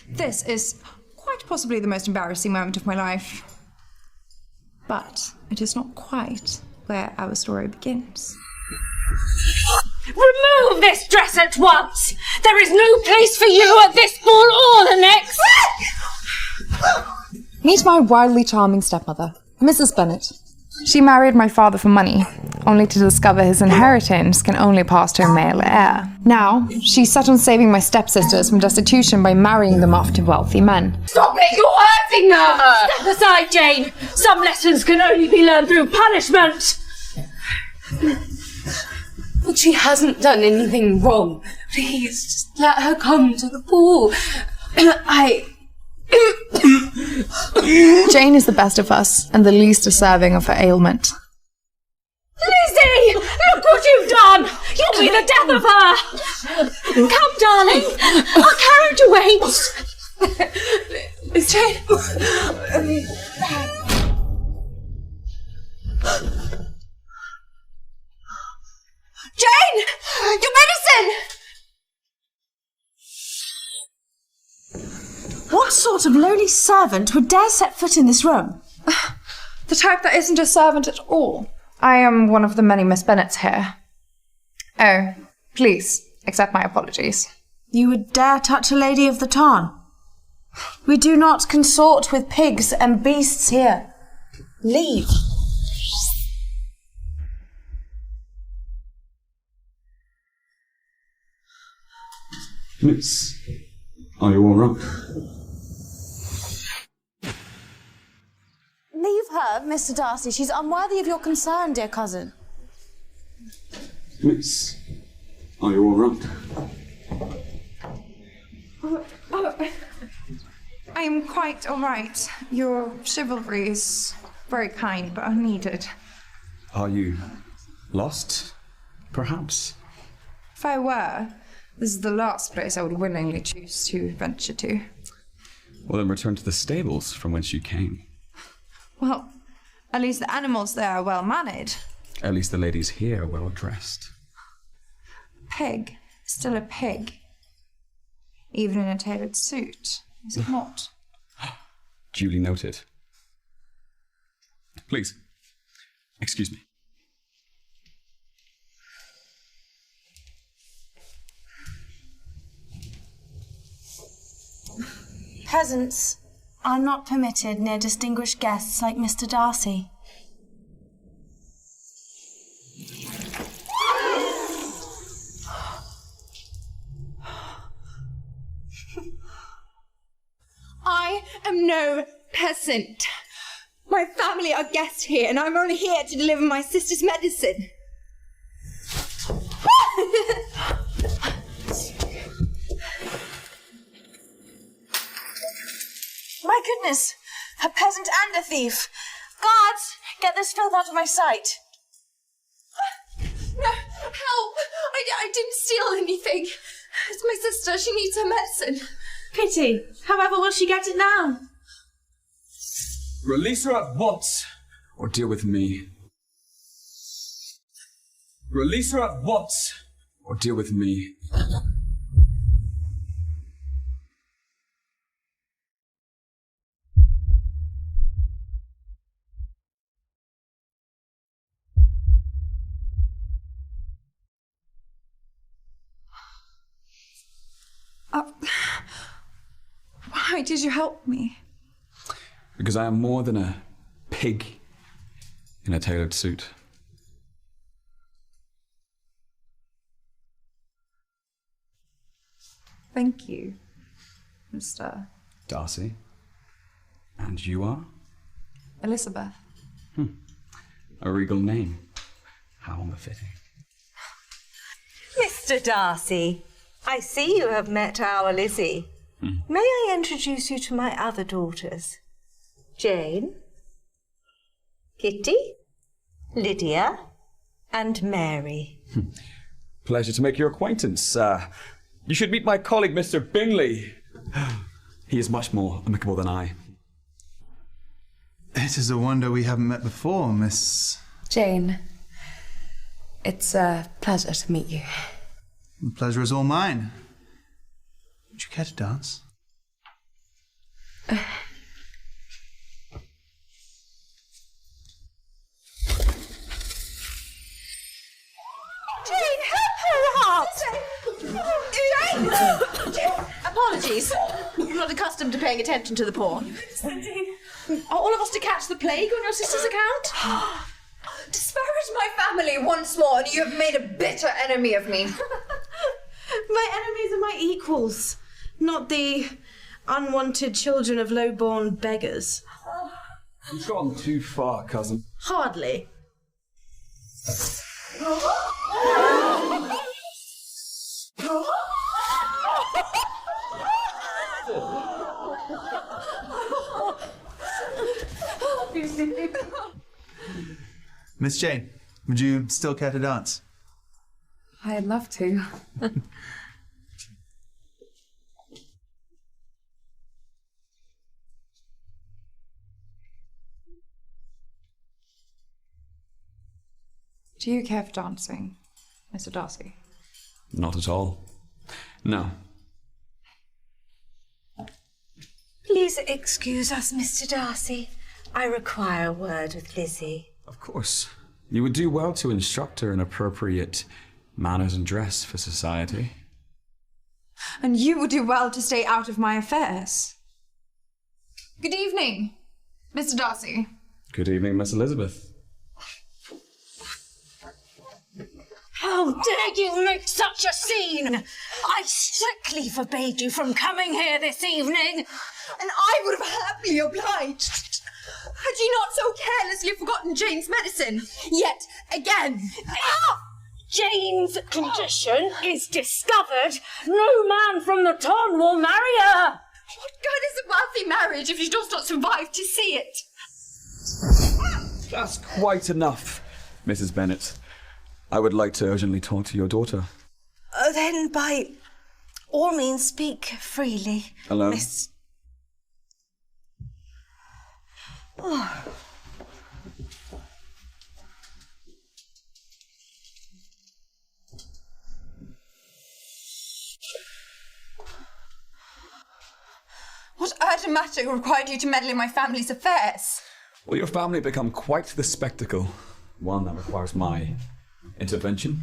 This is quite possibly the most embarrassing moment of my life. But it is not quite where our story begins. Remove this dress at once! There is no place for you at this ball or the next! Meet my wildly charming stepmother, Mrs. Bennet. She married my father for money, only to discover his inheritance can only pass to a male heir. Now, she's set on saving my stepsisters from destitution by marrying them off to wealthy men. Stop it! You're hurting her! Step aside, Jane! Some lessons can only be learned through punishment! But she hasn't done anything wrong. Please, just let her come to the ball. Jane is the best of us, and the least deserving of her ailment. Lizzie! Look what you've done! You'll be the death of her! Come, darling! Our carriage awaits! Jane! Jane! Your medicine! What sort of lowly servant would dare set foot in this room? The type that isn't a servant at all. I am one of the many Miss Bennets here. Oh, please, accept my apologies. You would dare touch a lady of the tarn? We do not consort with pigs and beasts here. Leave. Miss, are you all right? Leave her, Mr. Darcy. She's unworthy of your concern, dear cousin. Miss, are you all right? I am quite all right. Your chivalry is very kind, but unneeded. Are you lost, perhaps? If I were, this is the last place I would willingly choose to venture to. Well, then return to the stables from whence you came. Well, at least the animals there are well mannered. At least the ladies here are well dressed. A pig is still a pig, even in a tailored suit, is it not? Duly noted. Please, excuse me. Peasants are not permitted near distinguished guests like Mr. Darcy. I am no peasant. My family are guests here, and I'm only here to deliver my sister's medicine. My goodness! A peasant and a thief! Guards, get this filth out of my sight! No, help! I didn't steal anything. It's my sister. She needs her medicine. Pity. However will she get it now? Release her at once, or deal with me. Release her at once, or deal with me. Why did you help me? Because I am more than a pig in a tailored suit. Thank you, Mr. Darcy. And you are? Elizabeth. A regal name. How unbefitting. Mr. Darcy, I see you have met our Lizzie. May I introduce you to my other daughters? Jane, Kitty, Lydia, and Mary. Pleasure to make your acquaintance. You should meet my colleague, Mr. Bingley. He is much more amicable than I. It is a wonder we haven't met before, Miss... Jane, it's a pleasure to meet you. The pleasure is all mine. Would you care to dance? Jane, help her out! Jane! Apologies. I'm not accustomed to paying attention to the poor. Are all of us to catch the plague on your sister's account? Disparage my family once more, and you have made a bitter enemy of me. My enemies are my equals, not the unwanted children of low-born beggars. You've gone too far, cousin. Hardly. Miss Jane, would you still care to dance? I'd love to. Do you care for dancing, Mr. Darcy? Not at all. No. Please excuse us, Mr. Darcy. I require a word with Lizzie. Of course. You would do well to instruct her in appropriate manners and dress for society. And you would do well to stay out of my affairs. Good evening, Mr. Darcy. Good evening, Miss Elizabeth. How dare you make such a scene! I strictly forbade you from coming here this evening. And I would have happily obliged. Had you not so carelessly forgotten Jane's medicine? Yet again. Jane's condition is discovered. No man from the town will marry her. What good is a wealthy marriage if she does not survive to see it? That's quite enough, Mrs. Bennet. I would like to urgently talk to your daughter. Then by all means speak freely. Hello? Miss... Oh. What urgent matter required you to meddle in my family's affairs? Will your family become quite the spectacle? One that requires my intervention?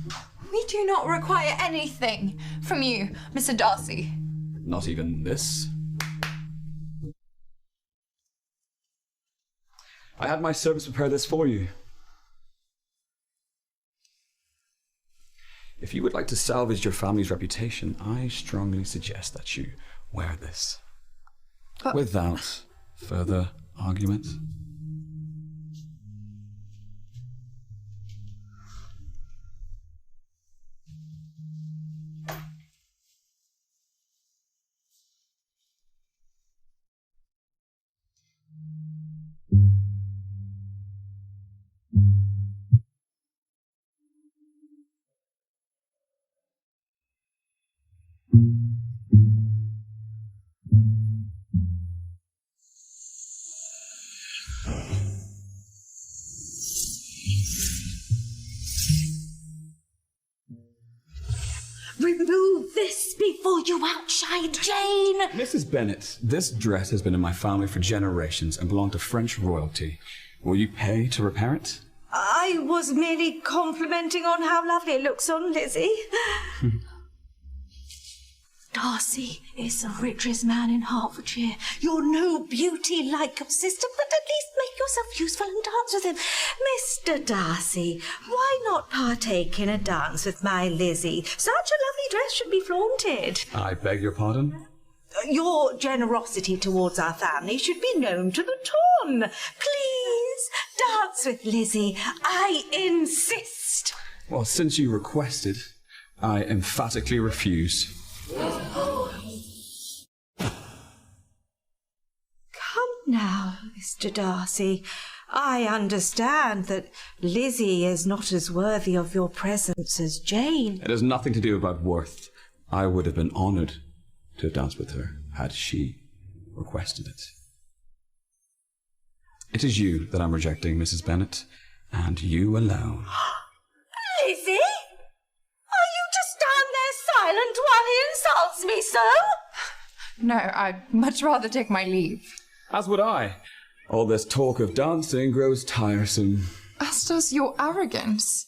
We do not require anything from you, Mr. Darcy. Not even this? I had my servants prepare this for you. If you would like to salvage your family's reputation, I strongly suggest that you wear this. Without further argument. Remove this before you outshine Jane. Mrs. Bennet, this dress has been in my family for generations and belonged to French royalty. Will you pay to repair it? I was merely complimenting on how lovely it looks on Lizzie. Darcy is the richest man in Hertfordshire. You're no beauty like your sister, but at least make yourself useful and dance with him. Mr. Darcy, why not partake in a dance with my Lizzie? Such a lovely dress should be flaunted. I beg your pardon? Your generosity towards our family should be known to the town. Please, dance with Lizzie. I insist. Well, since you requested, I emphatically refuse. Come now, Mr. Darcy. I understand that Lizzie is not as worthy of your presence as Jane. It has nothing to do about worth. I would have been honoured to have danced with her had she requested it. It is you that I'm rejecting, Mrs. Bennet, and you alone. Lizzie? Are you to stand there silent while he insults me so? No, I'd much rather take my leave. As would I. All this talk of dancing grows tiresome. As does your arrogance.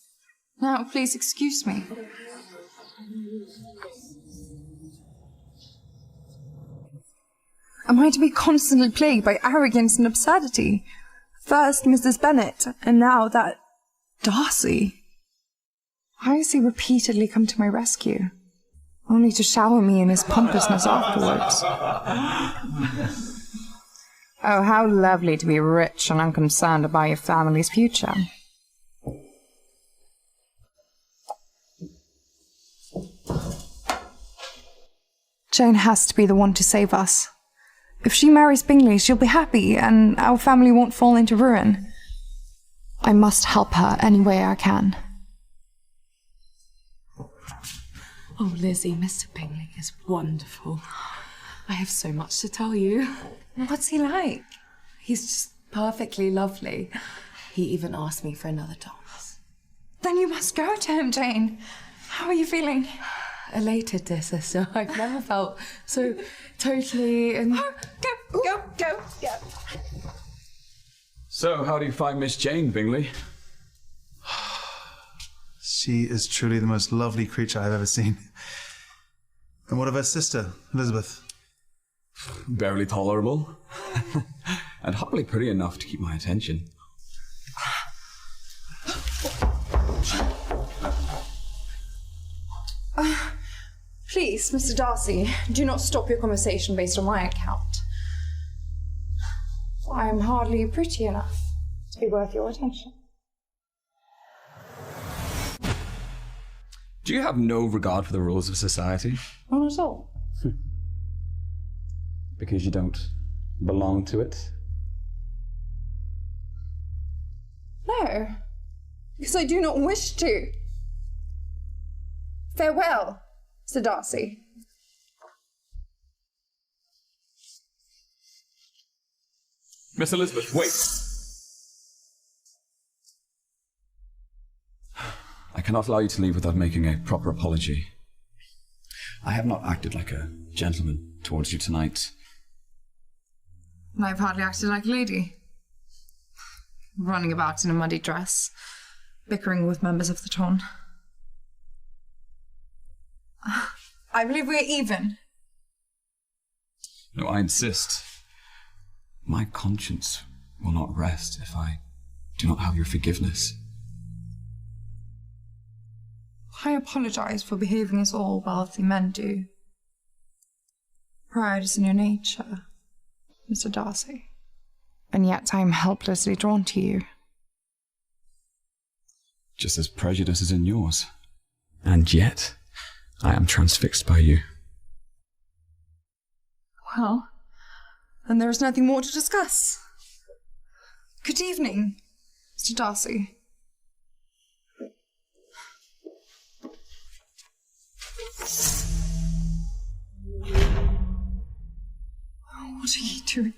Now, please excuse me. Am I to be constantly plagued by arrogance and absurdity? First Mrs. Bennet, and now that Darcy. Why has he repeatedly come to my rescue? Only to shower me in his pompousness afterwards. Oh, how lovely to be rich and unconcerned about your family's future. Jane has to be the one to save us. If she marries Bingley, she'll be happy, and our family won't fall into ruin. I must help her any way I can. Oh, Lizzie, Mr. Bingley is wonderful. I have so much to tell you. What's he like? He's just perfectly lovely. He even asked me for another dance. Then you must go to him, Jane. How are you feeling? Elated, dear sister. I've never felt so totally... Go. So, how do you find Miss Jane, Bingley? She is truly the most lovely creature I've ever seen. And what of her sister, Elizabeth? Barely tolerable. And hardly pretty enough to keep my attention. Please, Mr. Darcy, do not stop your conversation based on my account. I am hardly pretty enough to be worth your attention. Do you have no regard for the rules of society? Not at all. Because you don't belong to it? No, because I do not wish to. Farewell, Sir Darcy. Miss Elizabeth, wait! I cannot allow you to leave without making a proper apology. I have not acted like a gentleman towards you tonight. I've hardly acted like a lady. Running about in a muddy dress, bickering with members of the ton. I believe we're even. No, I insist. My conscience will not rest if I do not have your forgiveness. I apologize for behaving as all wealthy men do. Pride is in your nature, Mr. Darcy. And yet I am helplessly drawn to you. Just as prejudice is in yours. And yet, I am transfixed by you. Well, then there is nothing more to discuss. Good evening, Mr. Darcy. Oh, what are you doing?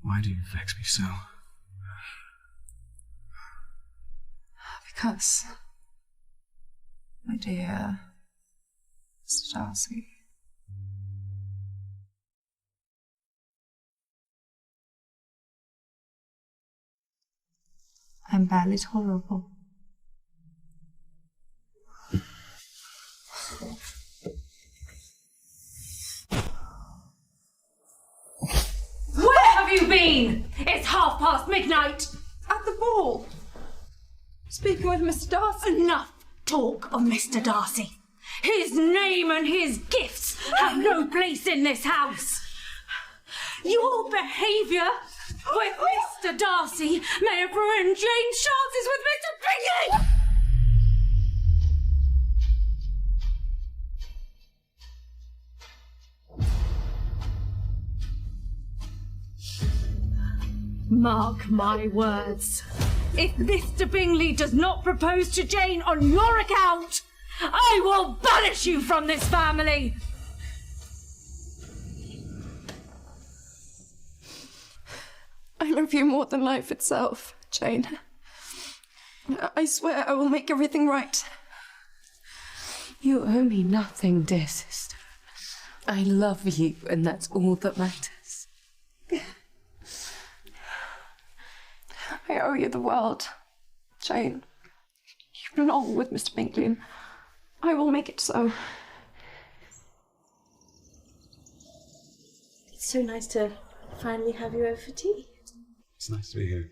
Why do you vex me so? Because, my dear Mr. Darcy, I'm barely tolerable. Where have you been? It's midnight. At the ball. Speaking with Mr. Darcy. Enough talk of Mr. Darcy. His name and his gifts have no place in this house. Your behaviour with Mr. Darcy may have ruined Jane's chances with Mr. Bingley! Mark my words. If Mr. Bingley does not propose to Jane on your account, I will banish you from this family! I love you more than life itself, Jane. I swear I will make everything right. You owe me nothing, dear sister. I love you, and that's all that matters. I owe you the world, Jane. You belong with Mr. Bingley, and I will make it so. It's so nice to finally have you over for tea. It's nice to be here.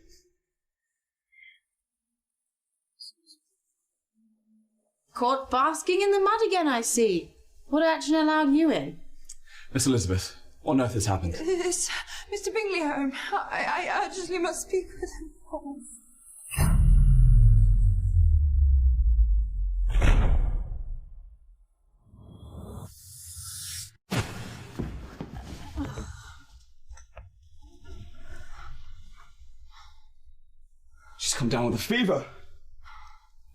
Caught basking in the mud again, I see. What action allowed you in? Miss Elizabeth, what on earth has happened? Is Mr. Bingley home? I urgently must speak with him. Oh. She's come down with a fever.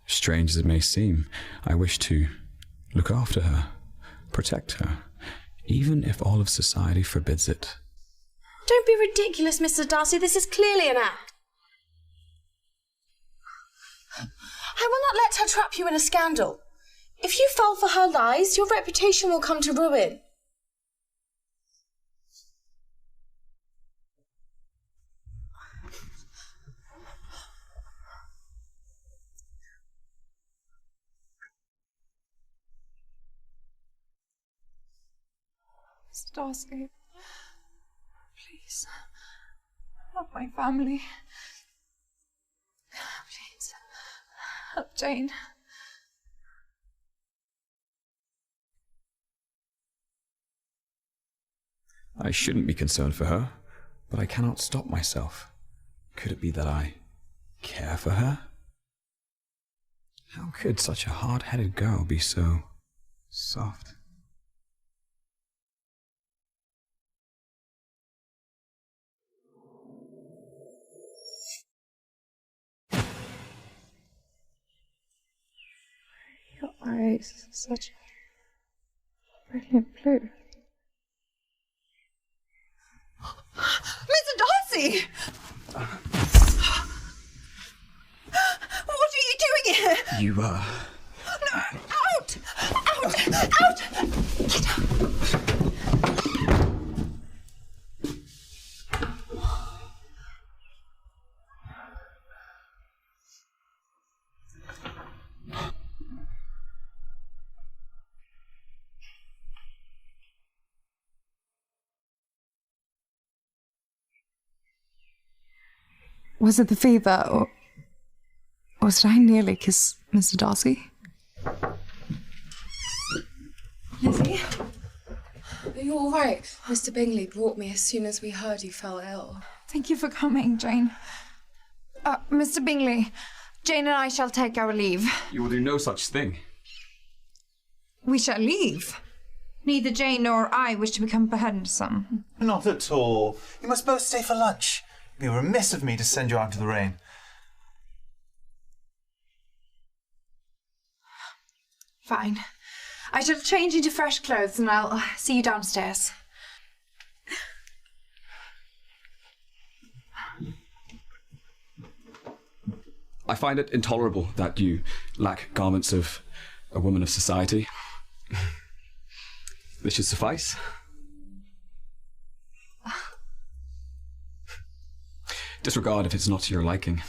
Strange as it may seem, I wish to look after her, protect her, even if all of society forbids it. Don't be ridiculous, Mr. Darcy. This is clearly an act. I will not let her trap you in a scandal. If you fall for her lies, your reputation will come to ruin. Mr. Darcy, please, help my family. Please, help Jane. I shouldn't be concerned for her, but I cannot stop myself. Could it be that I care for her? How could such a hard-headed girl be so soft? Your eyes are such a brilliant blue. Mr. Darcy! What are you doing here? You, No! Out! Out! Out! Get out! Was it the fever, or did I nearly kiss Mr. Darcy? Lizzie? Are you all right? Mr. Bingley brought me as soon as we heard you fell ill. Thank you for coming, Jane. Mr. Bingley, Jane and I shall take our leave. You will do no such thing. We shall leave. Neither Jane nor I wish to become burdensome. Not at all. You must both stay for lunch. It would be remiss of me to send you out into the rain. Fine. I shall change into fresh clothes and I'll see you downstairs. I find it intolerable that you lack garments of a woman of society. This should suffice. Disregard if it's not to your liking.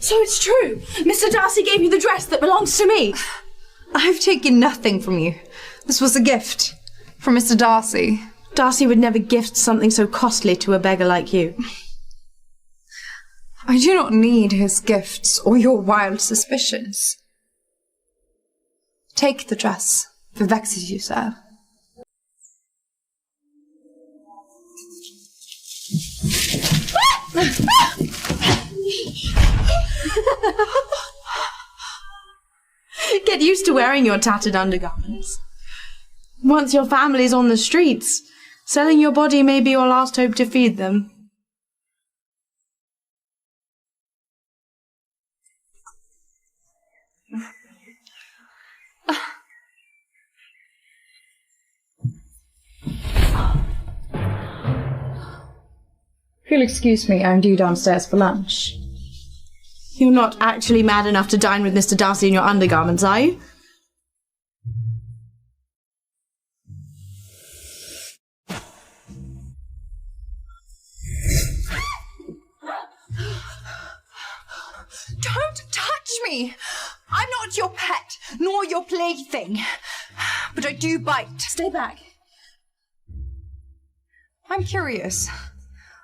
So it's true. Mr. Darcy gave you the dress that belongs to me. I've taken nothing from you. This was a gift from Mr. Darcy. Darcy would never gift something so costly to a beggar like you. I do not need his gifts or your wild suspicions. Take the dress, if it vexes you, sir. Get used to wearing your tattered undergarments. Once your family's on the streets, selling your body may be your last hope to feed them. If you'll excuse me, I'm due downstairs for lunch. You're not actually mad enough to dine with Mr. Darcy in your undergarments, are you? Don't touch me! I'm not your pet, nor your plaything. But I do bite. Stay back. I'm curious.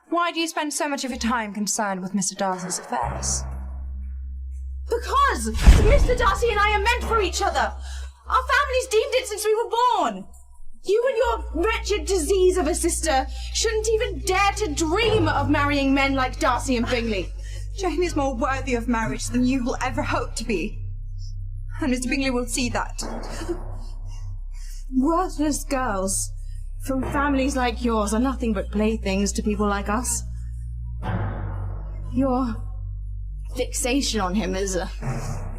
Why do you spend so much of your time concerned with Mr. Darcy's affairs? Because Mr. Darcy and I are meant for each other. Our family's deemed it since we were born. You and your wretched disease of a sister shouldn't even dare to dream of marrying men like Darcy and Bingley. Jane is more worthy of marriage than you will ever hope to be. And Mr. Bingley will see that. Worthless girls from families like yours are nothing but playthings to people like us. Your fixation on him is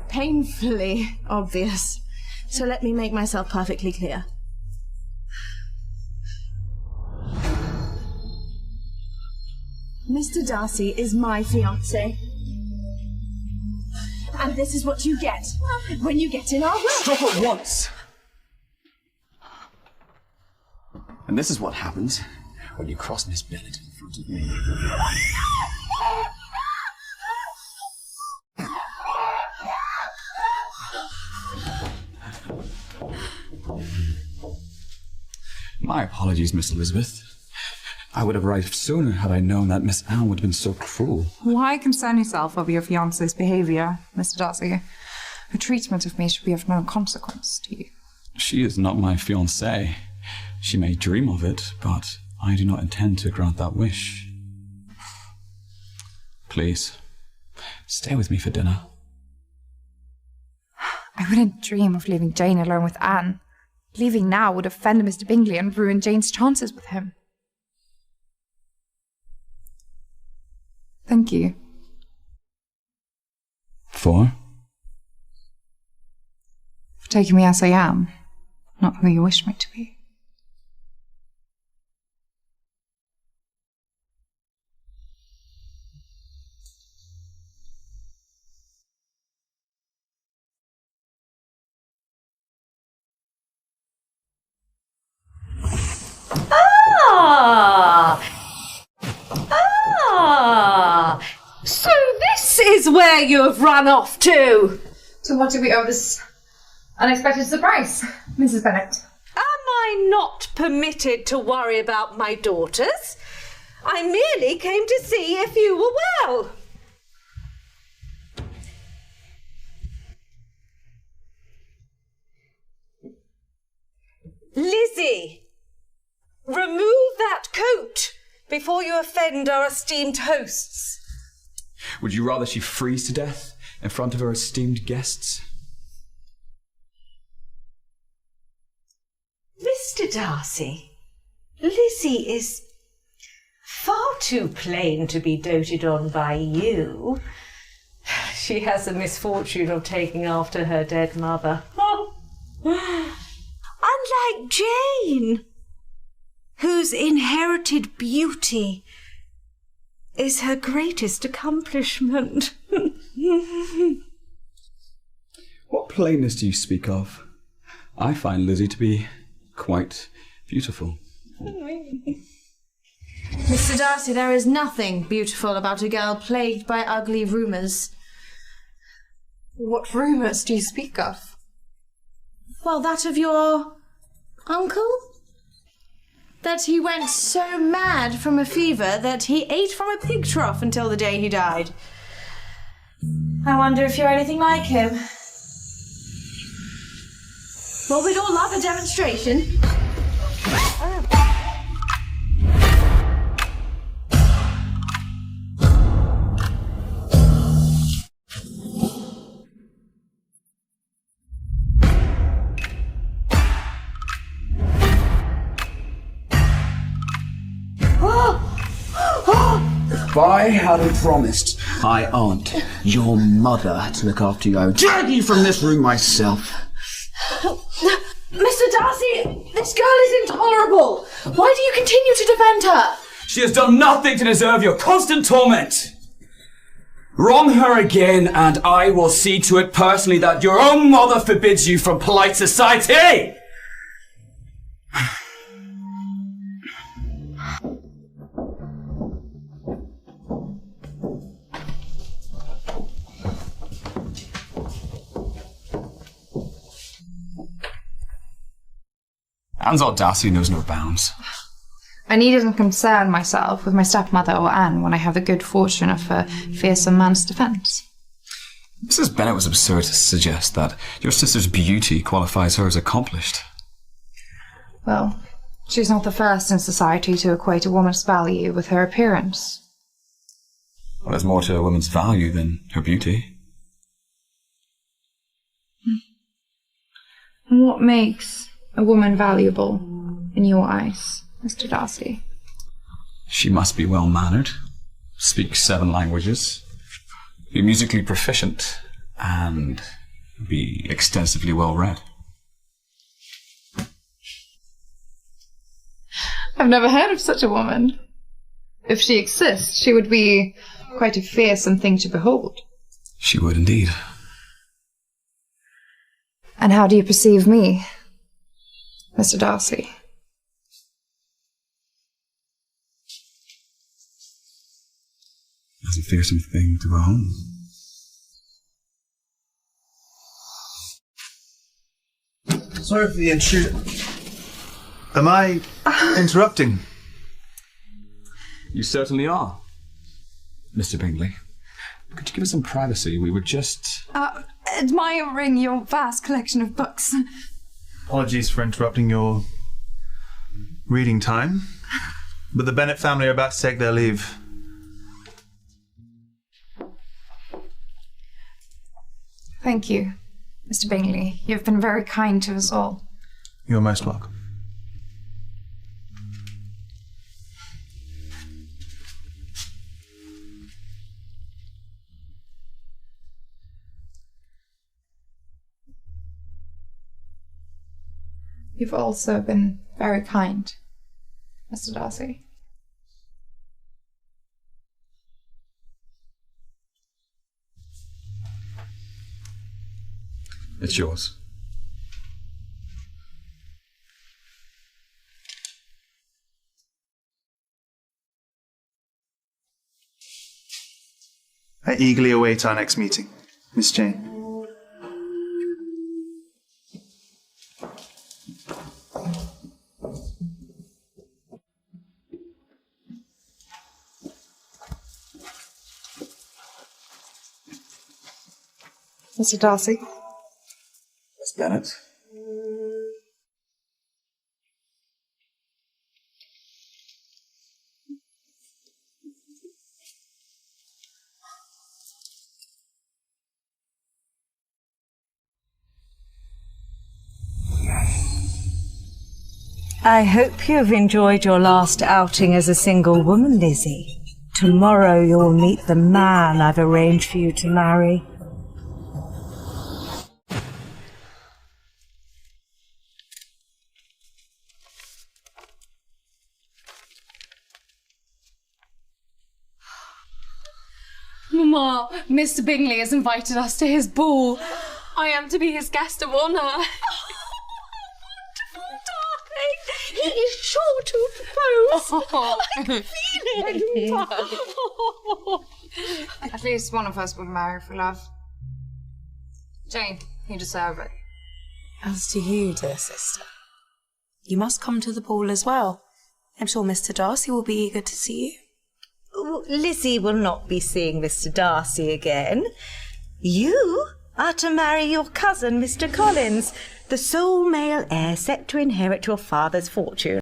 painfully obvious. So let me make myself perfectly clear. Mr. Darcy is my fiancé. And this is what you get when you get in our way. Stop at once! And this is what happens when you cross Miss Bennet in front of me. My apologies, Miss Elizabeth. I would have arrived sooner had I known that Miss Anne would have been so cruel. Why concern yourself over your fiancé's behaviour, Mr. Darcy? Her treatment of me should be of no consequence to you. She is not my fiancée. She may dream of it, but I do not intend to grant that wish. Please, stay with me for dinner. I wouldn't dream of leaving Jane alone with Anne. Leaving now would offend Mr. Bingley and ruin Jane's chances with him. Thank you. For taking me as I am, not who you wish me to be. So this is where you have run off to? So what do we owe this unexpected surprise, Mrs. Bennet? Am I not permitted to worry about my daughters? I merely came to see if you were well. Lizzie, remove that coat before you offend our esteemed hosts. would you rather she freeze to death in front of her esteemed guests? Mr. Darcy, Lizzie is far too plain to be doted on by you. She has the misfortune of taking after her dead mother. Unlike Jane, whose inherited beauty is her greatest accomplishment. What plainness do you speak of? I find Lizzie to be quite beautiful. Mr. Darcy, there is nothing beautiful about a girl plagued by ugly rumours. What rumours do you speak of? Well, that of your uncle? That he went so mad from a fever that he ate from a pig trough until the day he died. I wonder if you're anything like him. Well, we'd all love a demonstration. If I hadn't promised my aunt, your mother, to look after you, I would drag you from this room myself. Mr. Darcy, this girl is intolerable. Why do you continue to defend her? She has done nothing to deserve your constant torment. Wrong her again, and I will see to it personally that your own mother forbids you from polite society! Anne's audacity knows no bounds. I needn't concern myself with my stepmother or Anne when I have the good fortune of a fearsome man's defence. Mrs. Bennet was absurd to suggest that your sister's beauty qualifies her as accomplished. Well, she's not the first in society to equate a woman's value with her appearance. Well, there's more to a woman's value than her beauty. And what makes a woman valuable in your eyes, Mr. Darcy? She must be well-mannered, speak 7 languages, be musically proficient, and be extensively well-read. I've never heard of such a woman. If she exists, she would be quite a fearsome thing to behold. She would indeed. And how do you perceive me, Mr. Darcy? As a fearsome thing to go home. Sorry for the intrusion. Am I interrupting? You certainly are, Mr. Bingley. Could you give us some privacy? We were just... Admiring your vast collection of books. Apologies for interrupting your reading time, but the Bennet family are about to take their leave. Thank you, Mr. Bingley. You've been very kind to us all. You're most welcome. You've also been very kind, Mr. Darcy. It's yours. I eagerly await our next meeting, Miss Jane. Mr. Darcy? Miss Bennet? I hope you've enjoyed your last outing as a single woman, Lizzie. Tomorrow you'll meet the man I've arranged for you to marry. Mamma, Mr. Bingley has invited us to his ball. I am to be his guest of honour. He is sure to propose. I can feel it. At least one of us would marry for love. Jane, you deserve it. As to you, dear sister, you must come to the ball as well. I'm sure Mr. Darcy will be eager to see you. Lizzie will not be seeing Mr. Darcy again. You are to marry your cousin, Mr. Collins, the sole male heir set to inherit your father's fortune.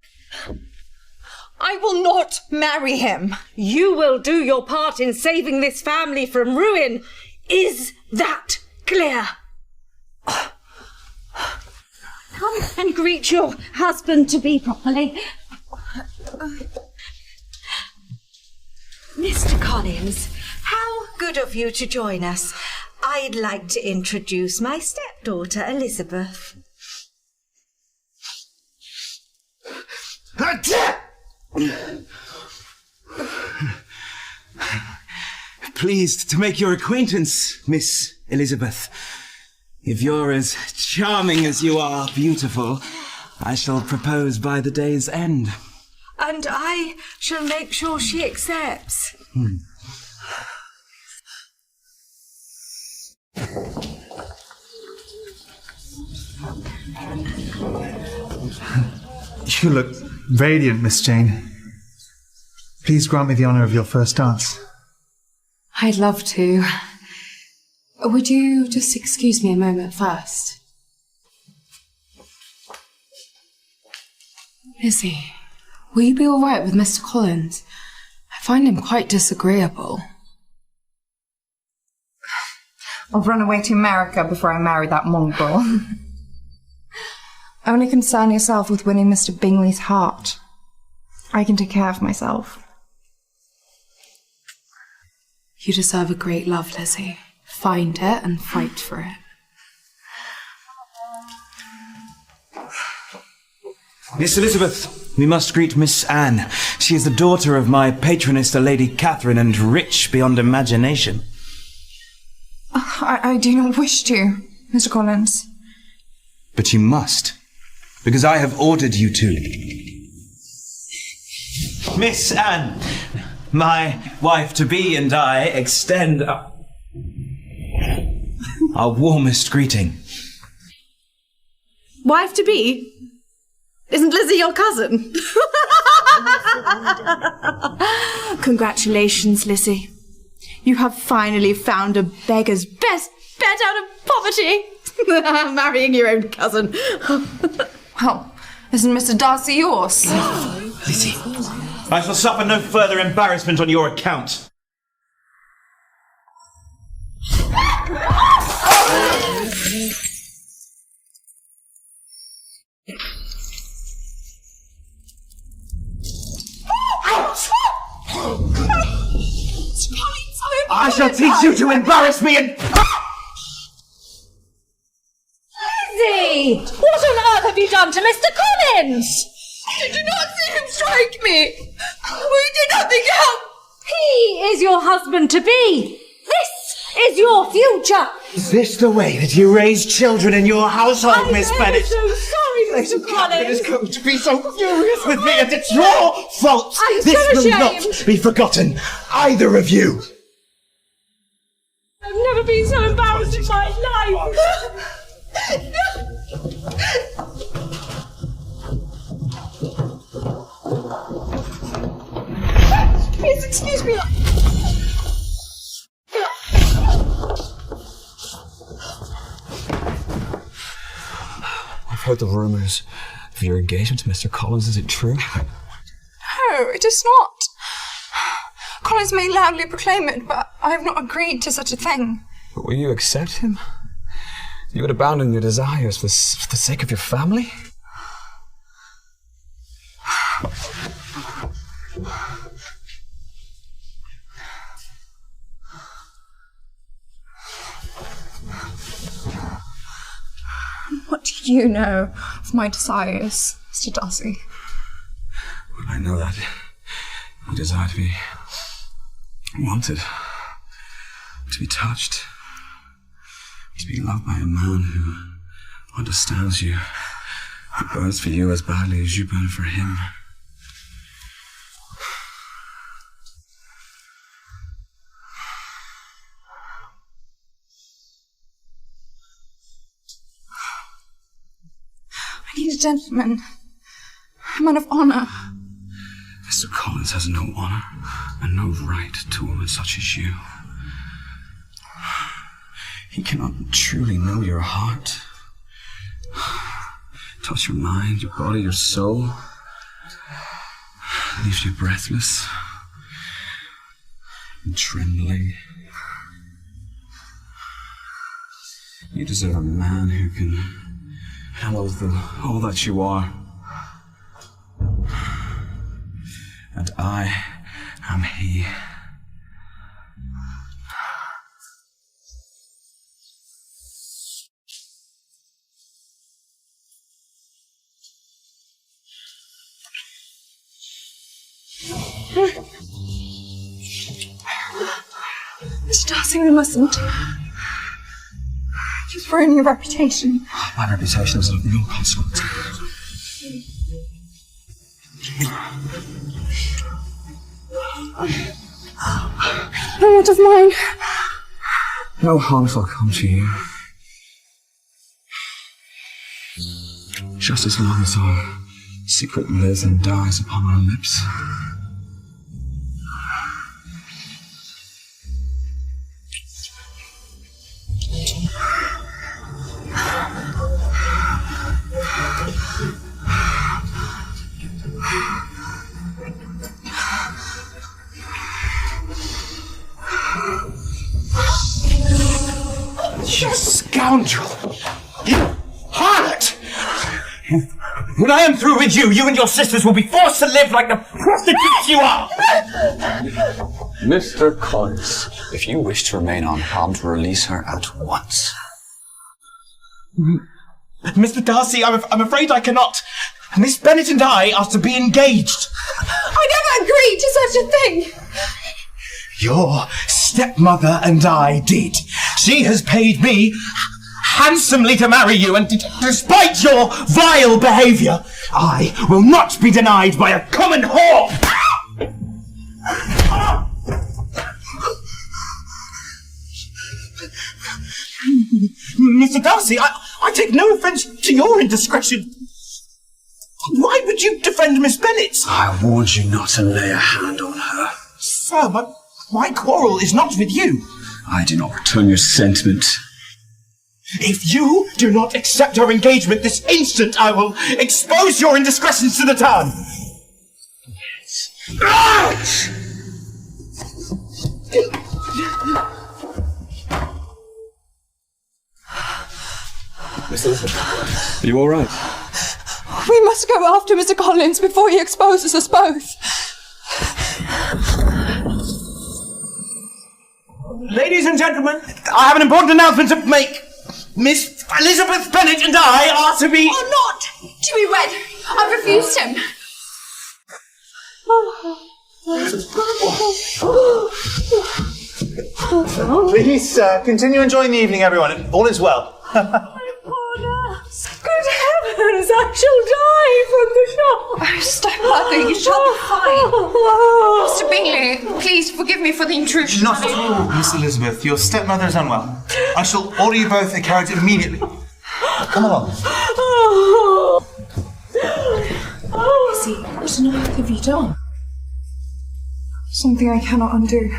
I will not marry him. You will do your part in saving this family from ruin. Is that clear? Come and greet your husband-to-be properly. Mr. Collins, how good of you to join us. I'd like to introduce my stepdaughter, Elizabeth. pleased to make your acquaintance, Miss Elizabeth. If you're as charming as you are beautiful, I shall propose by the day's end. And I shall make sure she accepts. You look radiant, Miss Jane. Please grant me the honour of your first dance. I'd love to. Would you just excuse me a moment first? Lizzie, will you be all right with Mr. Collins? I find him quite disagreeable. I'll run away to America before I marry that mongrel. Only concern yourself with winning Mr. Bingley's heart. I can take care of myself. You deserve a great love, Lizzie. Find it and fight for it. Miss Elizabeth, we must greet Miss Anne. She is the daughter of my patroness, the Lady Catherine, and rich beyond imagination. I do not wish to, Mr. Collins. But you must, because I have ordered you to. Miss Anne, my wife-to-be and I extend our warmest greeting. Wife-to-be? Isn't Lizzie your cousin? Congratulations, Lizzie. You have finally found a beggar's best bet out of poverty. Marrying your own cousin. Well, isn't Mr. Darcy yours? Lizzie, I shall suffer no further embarrassment on your account. I shall teach you to embarrass me and... Lizzie! What on earth have you done to Mr. Collins? Did you not see him strike me? We did nothing else. He is your husband-to-be. This is your future. Is this the way that you raise children in your household, Miss Bennet? I'm so sorry, Mr. Catherine Collins. is going to be so furious with me, and it's your fault. I'm this so will ashamed. not be forgotten, either of you. I've never been so embarrassed in my life. Please excuse me. I've heard the rumours of your engagement to Mr. Collins. Is it true? No, it is not. Collins may loudly proclaim it, but I have not agreed to such a thing. But will you accept him? You would abandon your desires for the sake of your family? What do you know of my desires, Mr. Darcy? Well, I know that you desire to be wanted, to be touched, to be loved by a man who understands you, who burns for you as badly as you burn for him. I need a gentleman, a man of honour. Mr. Collins has no honour and no right to a woman such as you. He cannot truly know your heart, touch your mind, your body, your soul, leaves you breathless and trembling. You deserve a man who can handle all that you are. And I am he. Darcy, we mustn't. You've ruined your reputation. My reputation is of no consequence. And what of mine? No harm shall come to you. Just as long as our secret lives and dies upon our lips. You scoundrel! You harlot! When I am through with you, you and your sisters will be forced to live like the prostitutes you are! Mr. Collins, if you wish to remain unharmed, release her at once. Mr. Darcy, I'm afraid I cannot. Miss Bennet and I are to be engaged. I never agreed to such a thing! Your stepmother and I did. She has paid me handsomely to marry you, and despite your vile behaviour, I will not be denied by a common whore! Mr. Darcy, I take no offence to your indiscretion. Why would you defend Miss Bennet? I warned you not to lay a hand on her. Sir, my quarrel is not with you. I do not return your sentiment. If you do not accept our engagement this instant, I will expose your indiscretions to the town. Miss Elizabeth, are you all right? We must go after Mr. Collins before he exposes us both. Ladies and gentlemen, I have an important announcement to make. Miss Elizabeth Bennet and I are to be... Are not to be wed. I refused him. Please, continue enjoying the evening, everyone. All is well. Good heavens, I shall die from the shock. Oh, stepmother, you shall be fine. Mr. Bingley, please forgive me for the intrusion. Not at all, Miss Elizabeth. Your stepmother is unwell. I shall order you both a carriage immediately. Come along. Lizzie, what on earth have you done? Something I cannot undo.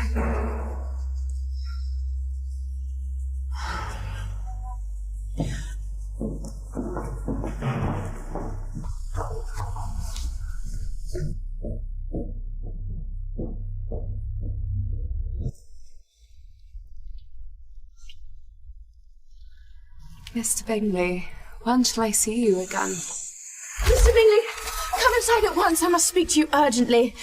Mr. Bingley, when shall I see you again? Mr. Bingley, come inside at once. I must speak to you urgently.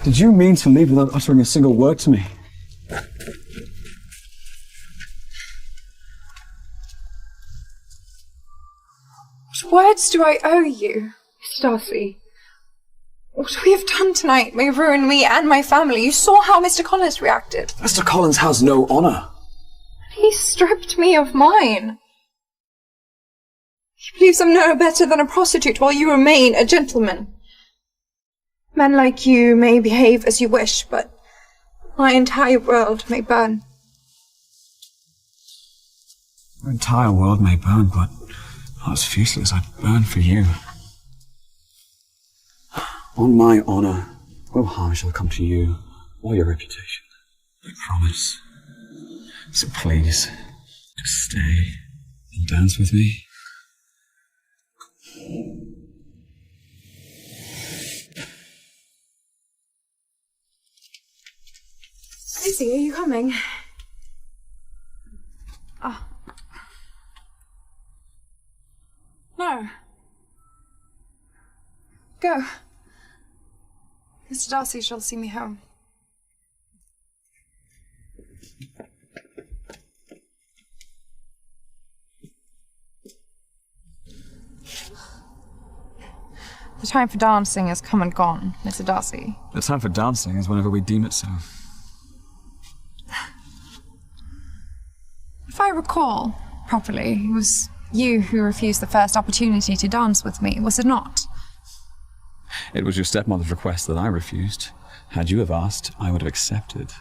Did you mean to leave without uttering a single word to me? What words do I owe you, Mr. Darcy? What we have done tonight may ruin me and my family. You saw how Mr. Collins reacted. Mr. Collins has no honour. He stripped me of mine. He believes I'm no better than a prostitute while you remain a gentleman. Men like you may behave as you wish, but my entire world may burn. The entire world may burn, but not as fiercely as I'd burn for you. On my honour, no harm shall come to you or your reputation. I promise. So please, just stay and dance with me. Lizzie, are you coming? Ah. No. Go. Mr. Darcy shall see me home. The time for dancing has come and gone, Mr. Darcy. The time for dancing is whenever we deem it so. If I recall properly, it was you who refused the first opportunity to dance with me, was it not? It was your stepmother's request that I refused. Had you have asked, I would have accepted.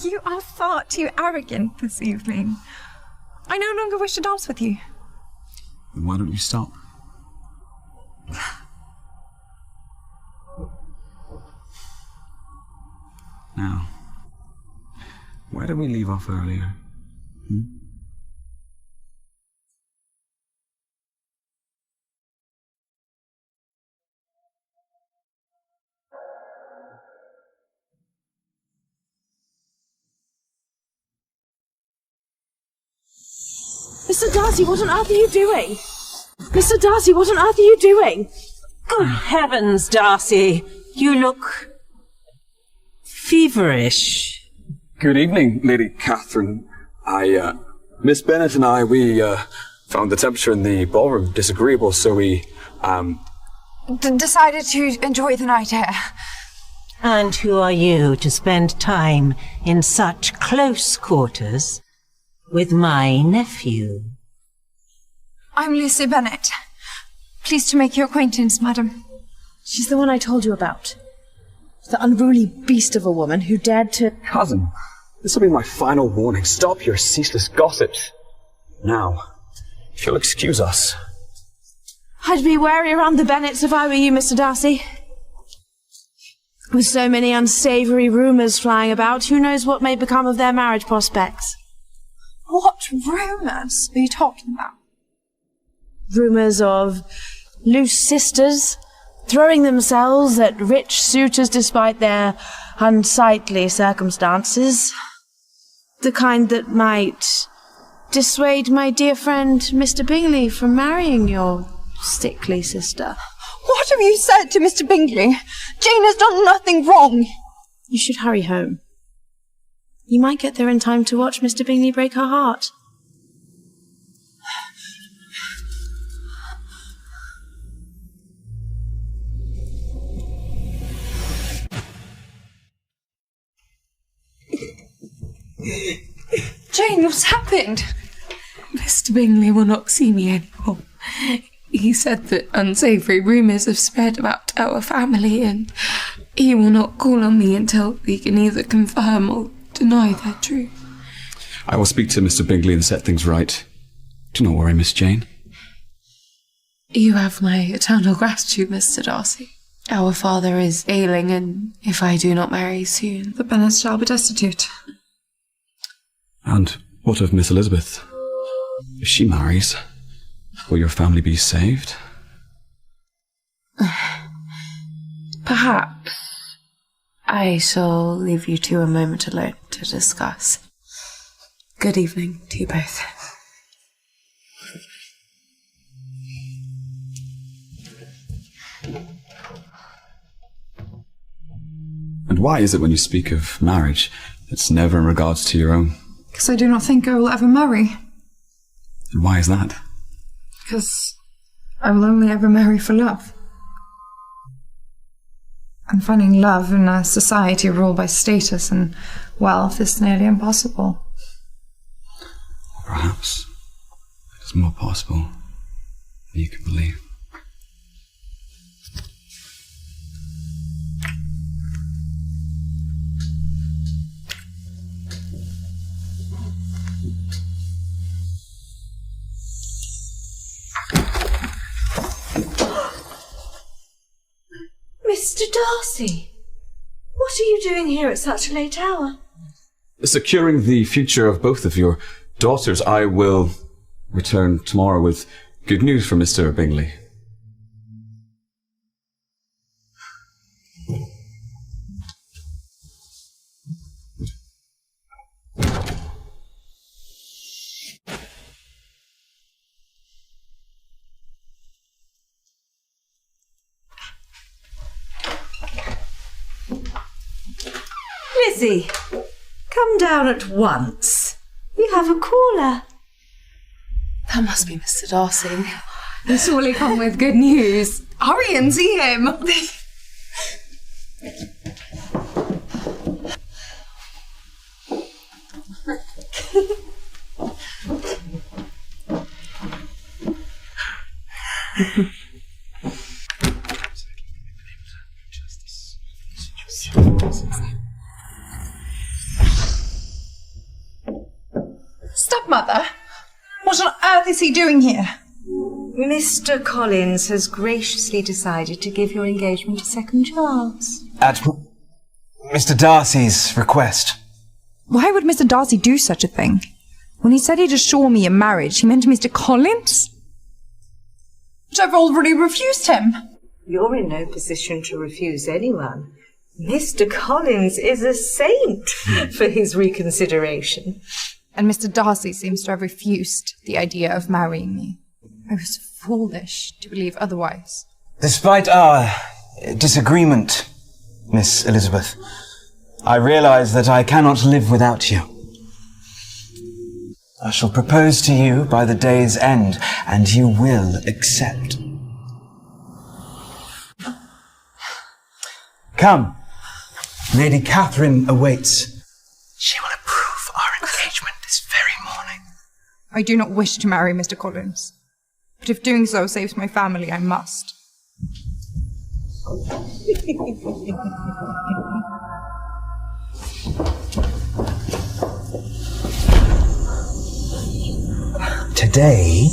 You are far too arrogant this evening. I no longer wish to dance with you. Then why don't you stop? Now, where did we leave off earlier? Mr. Darcy, what on earth are you doing? Mr. Darcy, what on earth are you doing? Good heavens, Darcy. You look feverish. Good evening, Lady Catherine. Miss Bennet and I, we found the temperature in the ballroom disagreeable, so we, Decided to enjoy the night air. And who are you to spend time in such close quarters with my nephew? I'm Lizzie Bennet. Pleased to make your acquaintance, madam. She's the one I told you about. The unruly beast of a woman who dared to... Cousin, this will be my final warning. Stop your ceaseless gossips. Now, if you'll excuse us. I'd be wary around the Bennets if I were you, Mr. Darcy. With so many unsavoury rumours flying about, who knows what may become of their marriage prospects? What rumours are you talking about? Rumours of loose sisters throwing themselves at rich suitors despite their unsightly circumstances. The kind that might dissuade my dear friend Mr. Bingley from marrying your sickly sister. What have you said to Mr. Bingley? Jane has done nothing wrong. You should hurry home. You might get there in time to watch Mr. Bingley break her heart. Jane, what's happened? Mr. Bingley will not see me anymore. He said that unsavoury rumours have spread about our family, and he will not call on me until he can either confirm or deny their truth. I will speak to Mr. Bingley and set things right. Do not worry, Miss Jane. You have my eternal gratitude, Mr. Darcy. Our father is ailing, and if I do not marry soon, The Bennets shall be destitute. And what of Miss Elizabeth? If she marries, will your family be saved? perhaps I shall leave you two a moment alone to discuss. Good evening to you both. And why is it when you speak of marriage, it's never in regards to your own? Because I do not think I will ever marry. And why is that? Because I will only ever marry for love. And finding love in a society ruled by status and wealth is nearly impossible. Perhaps it is more possible than you can believe. Mr. Darcy, what are you doing here at such a late hour? Securing the future of both of your daughters, I will return tomorrow with good news from Mr. Bingley. Lizzie, come down at once. We have a caller. That must be Mr. Darcy. He'll surely come with good news. Hurry and see him. Stepmother? What on earth is he doing here? Mr. Collins has graciously decided to give your engagement a second chance. At Mr. Darcy's request. Why would Mr. Darcy do such a thing? When he said he'd assure me a marriage, he meant Mr. Collins? But I've already refused him. You're in no position to refuse anyone. Mr. Collins is a saint for his reconsideration. And Mr. Darcy seems to have refused the idea of marrying me. I was foolish to believe otherwise. Despite our disagreement, Miss Elizabeth, I realise that I cannot live without you. I shall propose to you by the day's end, and you will accept. Come. Lady Catherine awaits. She will approve our engagement this very morning. I do not wish to marry Mr. Collins. But if doing so saves my family, I must. Today,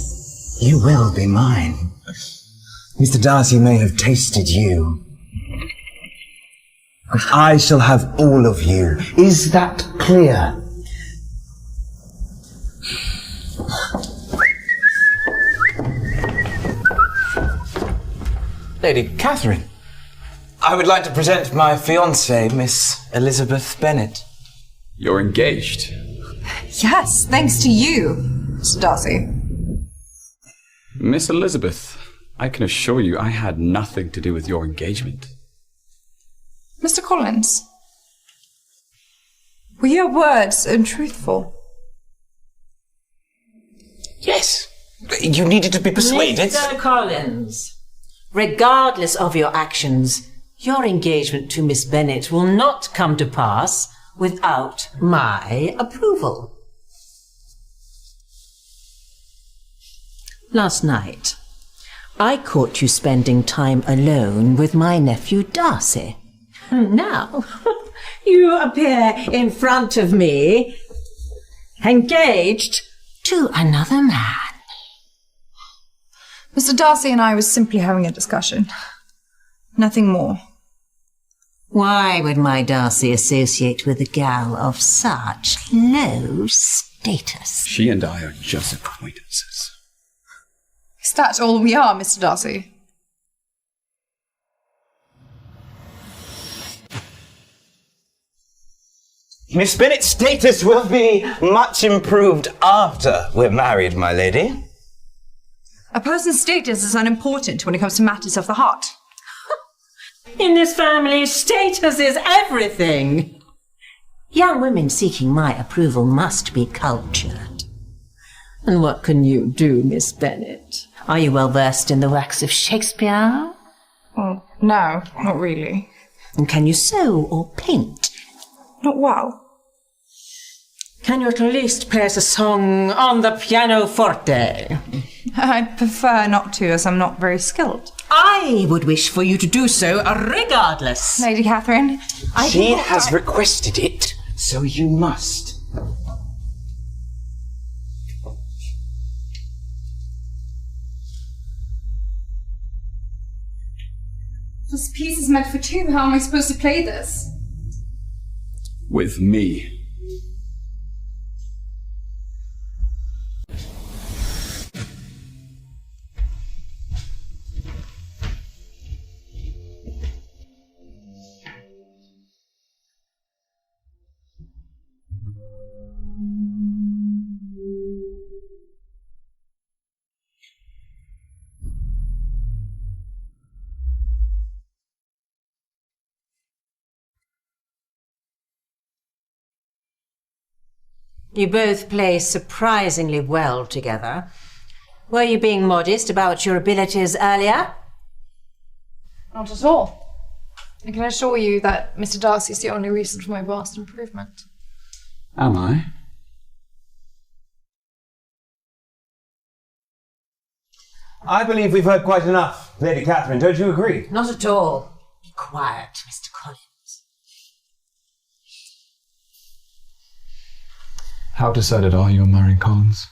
you will be mine. Mr. Darcy may have tasted you, but I shall have all of you. Is that clear? Lady Catherine, I would like to present my fiancée, Miss Elizabeth Bennet. You're engaged. Yes, thanks to you, Mr. Darcy. Miss Elizabeth, I can assure you I had nothing to do with your engagement. Mr. Collins, were your words so truthful? Yes. You needed to be persuaded. Mr. Collins, regardless of your actions, your engagement to Miss Bennet will not come to pass without my approval. Last night, I caught you spending time alone with my nephew Darcy. Now, you appear in front of me, engaged to another man. Mr. Darcy and I were simply having a discussion. Nothing more. Why would my Darcy associate with a gal of such low status? She and I are just acquaintances. Is that all we are, Mr. Darcy? Miss Bennet's status will be much improved after we're married, my lady. A person's status is unimportant when it comes to matters of the heart. In this family, status is everything. Young women seeking my approval must be cultured. And what can you do, Miss Bennet? Are you well versed in the works of Shakespeare? Oh, no, not really. And can you sew or paint? Not well. Can you at least play us a song on the pianoforte? I'd prefer not to, as I'm not very skilled. I would wish for you to do so regardless. Lady Catherine, She has requested it, so you must. This piece is meant for two. How am I supposed to play this? With me. You both play surprisingly well together. Were you being modest about your abilities earlier? Not at all. I can assure you that Mr. Darcy is the only reason for my vast improvement. Am I? I believe we've heard quite enough, Lady Catherine. Don't you agree? Not at all. Be quiet, Mr. Collins. How decided are you on marrying Collins?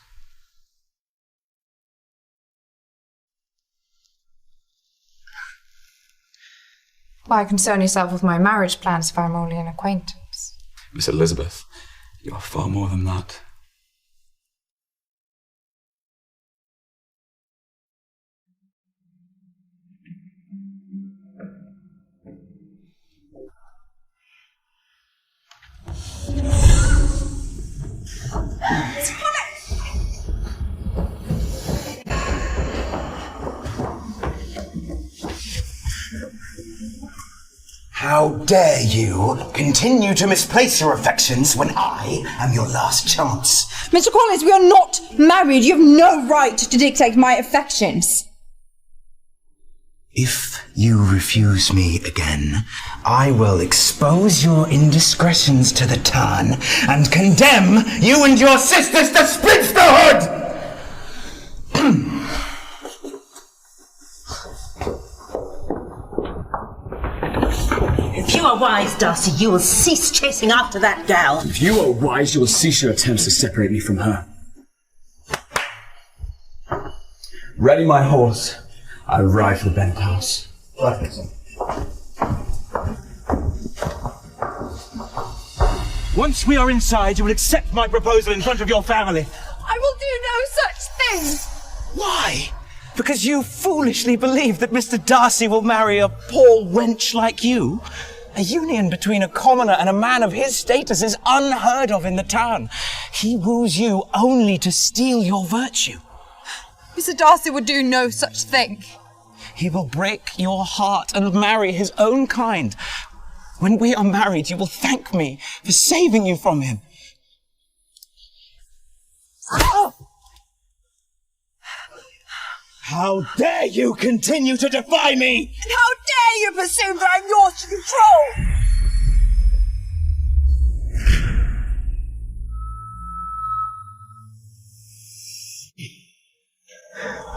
Why concern yourself with my marriage plans if I'm only an acquaintance? Miss Elizabeth, you are far more than that. How dare you continue to misplace your affections when I am your last chance? Mr. Collins, we are not married. You have no right to dictate my affections. If you refuse me again, I will expose your indiscretions to the Tarn and condemn you and your sisters to spinsterhood! If you are wise, Darcy, you will cease chasing after that gal. If you are wise, you will cease your attempts to separate me from her. Ready my horse. I ride for the Bennet house. Once we are inside, you will accept my proposal in front of your family. I will do no such thing. Why? Because you foolishly believe that Mr. Darcy will marry a poor wench like you? A union between a commoner and a man of his status is unheard of in the town. He woos you only to steal your virtue. Mr. Darcy would do no such thing. He will break your heart and marry his own kind. When we are married, you will thank me for saving you from him. How dare you continue to defy me? And how dare you presume that I'm yours to control?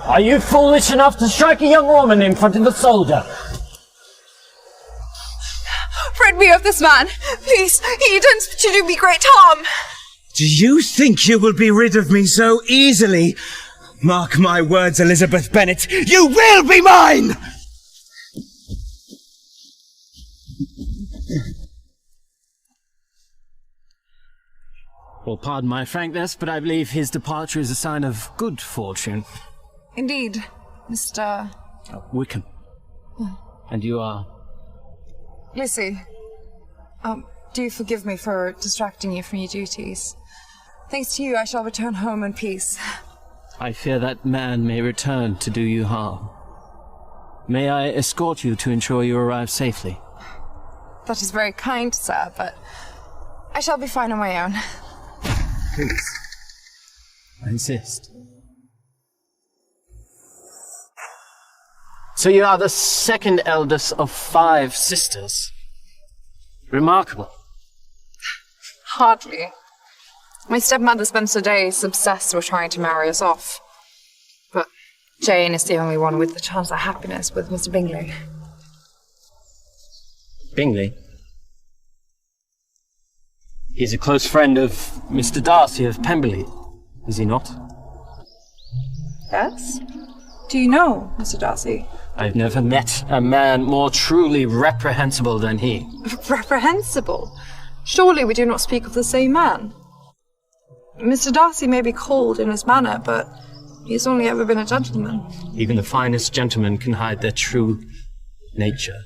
Are you foolish enough to strike a young woman in front of a soldier? Rid me of this man. Please, he intends to do me great harm. Do you think you will be rid of me so easily? Mark my words, Elizabeth Bennet, you will be mine! Well, pardon my frankness, but I believe his departure is a sign of good fortune. Indeed, Mr. Wickham. And you are? Lizzie, do forgive me for distracting you from your duties. Thanks to you, I shall return home in peace. I fear that man may return to do you harm. May I escort you to ensure you arrive safely? That is very kind, sir, but I shall be fine on my own. Please. I insist. So you are the second eldest of 5 sisters. Remarkable. Hardly. My stepmother spends her days obsessed with trying to marry us off. But Jane is the only one with the chance of happiness with Mr. Bingley. Bingley? He's a close friend of Mr. Darcy of Pemberley, is he not? Yes? Do you know Mr. Darcy? I've never met a man more truly reprehensible than he. Reprehensible? Surely we do not speak of the same man. Mr. Darcy may be cold in his manner, but he has only ever been a gentleman. Even the finest gentlemen can hide their true nature.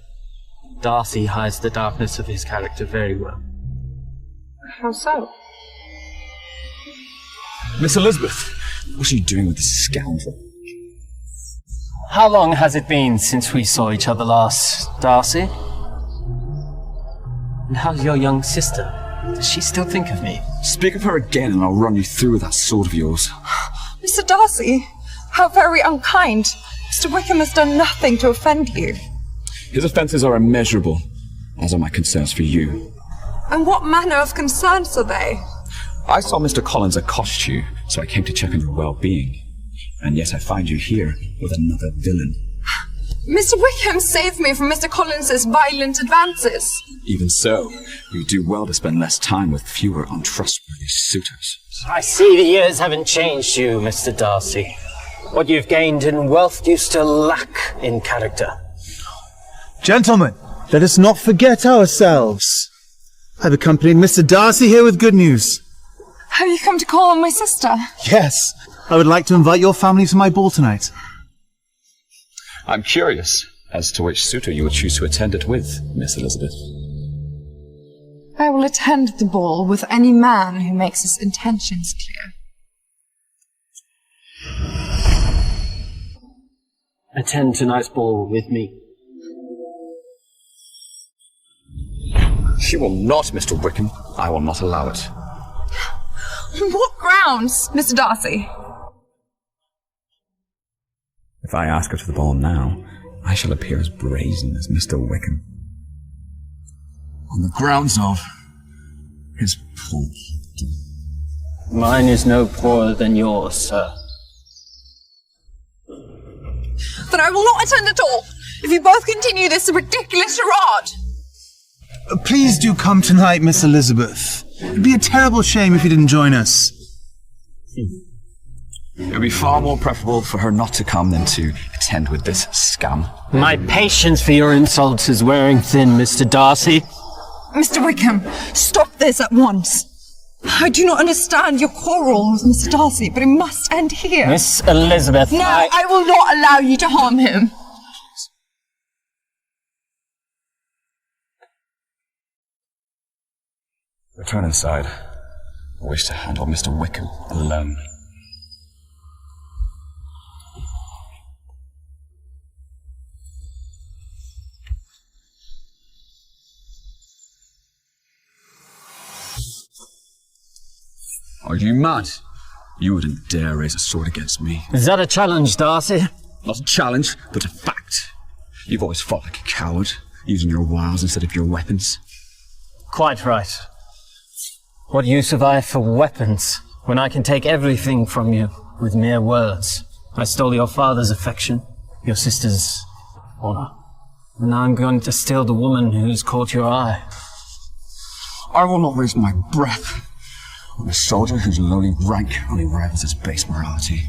Darcy hides the darkness of his character very well. How so? Miss Elizabeth, what are you doing with this scoundrel? How long has it been since we saw each other last, Darcy? And how's your young sister? Does she still think of me? Speak of her again and I'll run you through with that sword of yours. Mr. Darcy, how very unkind. Mr. Wickham has done nothing to offend you. His offences are immeasurable, as are my concerns for you. And what manner of concerns are they? I saw Mr. Collins accost you, so I came to check on your well-being. And yet I find you here with another villain. Mr. Wickham saved me from Mr. Collins's violent advances. Even so, you do well to spend less time with fewer untrustworthy suitors. I see the years haven't changed you, Mr. Darcy. What you've gained in wealth you still lack in character. Gentlemen, let us not forget ourselves. I've accompanied Mr. Darcy here with good news. Have you come to call on my sister? Yes, I would like to invite your family to my ball tonight. I'm curious as to which suitor you would choose to attend it with, Miss Elizabeth. I will attend the ball with any man who makes his intentions clear. Attend tonight's ball with me. She will not, Mr. Wickham. I will not allow it. On what grounds, Mr. Darcy? If I ask her to the ball now, I shall appear as brazen as Mr. Wickham. On the grounds of his poverty. Mine is no poorer than yours, sir. Then I will not attend at all, if you both continue this ridiculous charade. Please do come tonight, Miss Elizabeth. It'd be a terrible shame if you didn't join us. It would be far more preferable for her not to come than to attend with this scum. My patience for your insults is wearing thin, Mr. Darcy. Mr. Wickham, stop this at once. I do not understand your quarrel with Mr. Darcy, but it must end here. Miss Elizabeth, No, I will not allow you to harm him. Return inside. I wish to handle Mr. Wickham alone. Are you mad? You wouldn't dare raise a sword against me. Is that a challenge, Darcy? Not a challenge, but a fact. You've always fought like a coward, using your wiles instead of your weapons. Quite right. What use have I for weapons when I can take everything from you with mere words? I stole your father's affection, your sister's honor. And now I'm going to steal the woman who's caught your eye. I will not raise my breath on a soldier whose lowly rank only rivals his base morality.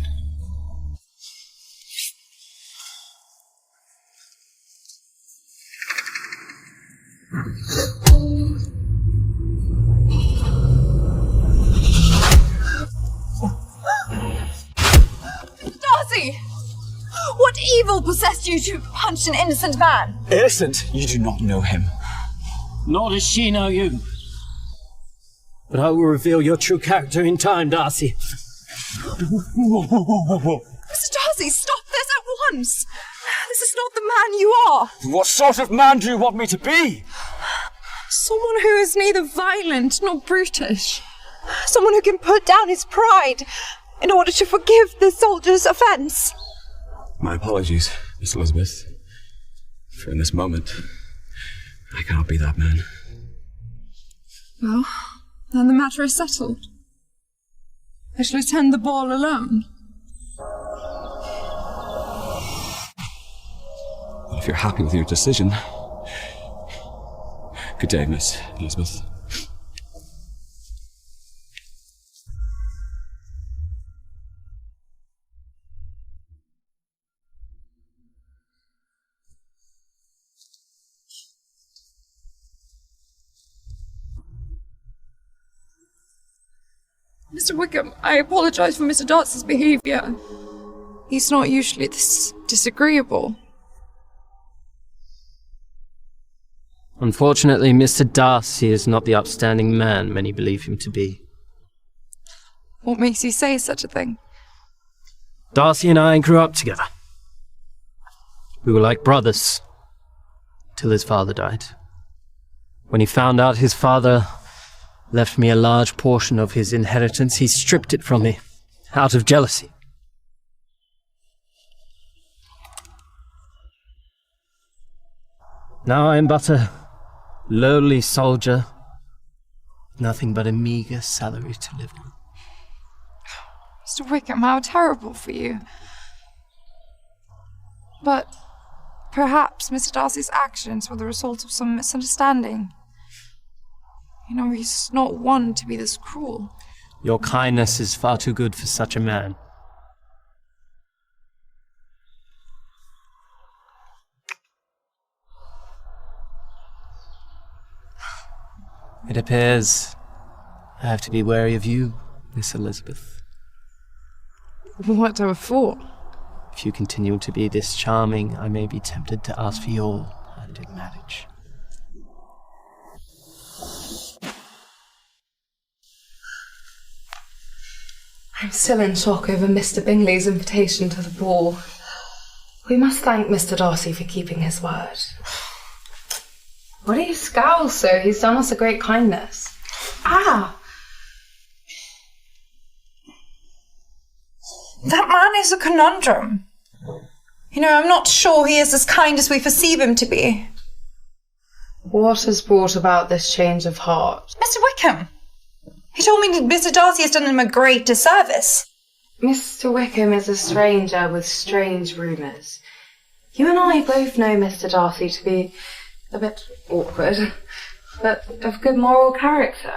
Darcy! What evil possessed you to punch an innocent man? Innocent? You do not know him. Nor does she know you. But I will reveal your true character in time, Darcy. Mr. Darcy, stop this at once! This is not the man you are! What sort of man do you want me to be? Someone who is neither violent nor brutish. Someone who can put down his pride in order to forgive the soldier's offense. My apologies, Miss Elizabeth. For in this moment, I cannot be that man. Well, then the matter is settled. I shall attend the ball alone. Well, if you're happy with your decision. Good day, Miss Elizabeth. Mr. Wickham, I apologise for Mr. Darcy's behaviour. He's not usually this disagreeable. Unfortunately, Mr. Darcy is not the upstanding man many believe him to be. What makes you say such a thing? Darcy and I grew up together. We were like brothers, till his father died. When he found out his father left me a large portion of his inheritance, he stripped it from me, out of jealousy. Now I am but a lowly soldier, nothing but a meagre salary to live on. Mr. Wickham, how terrible for you. But perhaps Mr. Darcy's actions were the result of some misunderstanding. You know, he's not one to be this cruel. Your kindness is far too good for such a man. It appears I have to be wary of you, Miss Elizabeth. What for? If you continue to be this charming, I may be tempted to ask for your hand in marriage. I'm still in shock over Mr. Bingley's invitation to the ball. We must thank Mr. Darcy for keeping his word. What do you scowl so? He's done us a great kindness. Ah! That man is a conundrum. You know, I'm not sure he is as kind as we perceive him to be. What has brought about this change of heart? Mr. Wickham! He told me that Mr. Darcy has done him a great disservice. Mr. Wickham is a stranger with strange rumours. You and I both know Mr. Darcy to be a bit awkward, but of good moral character.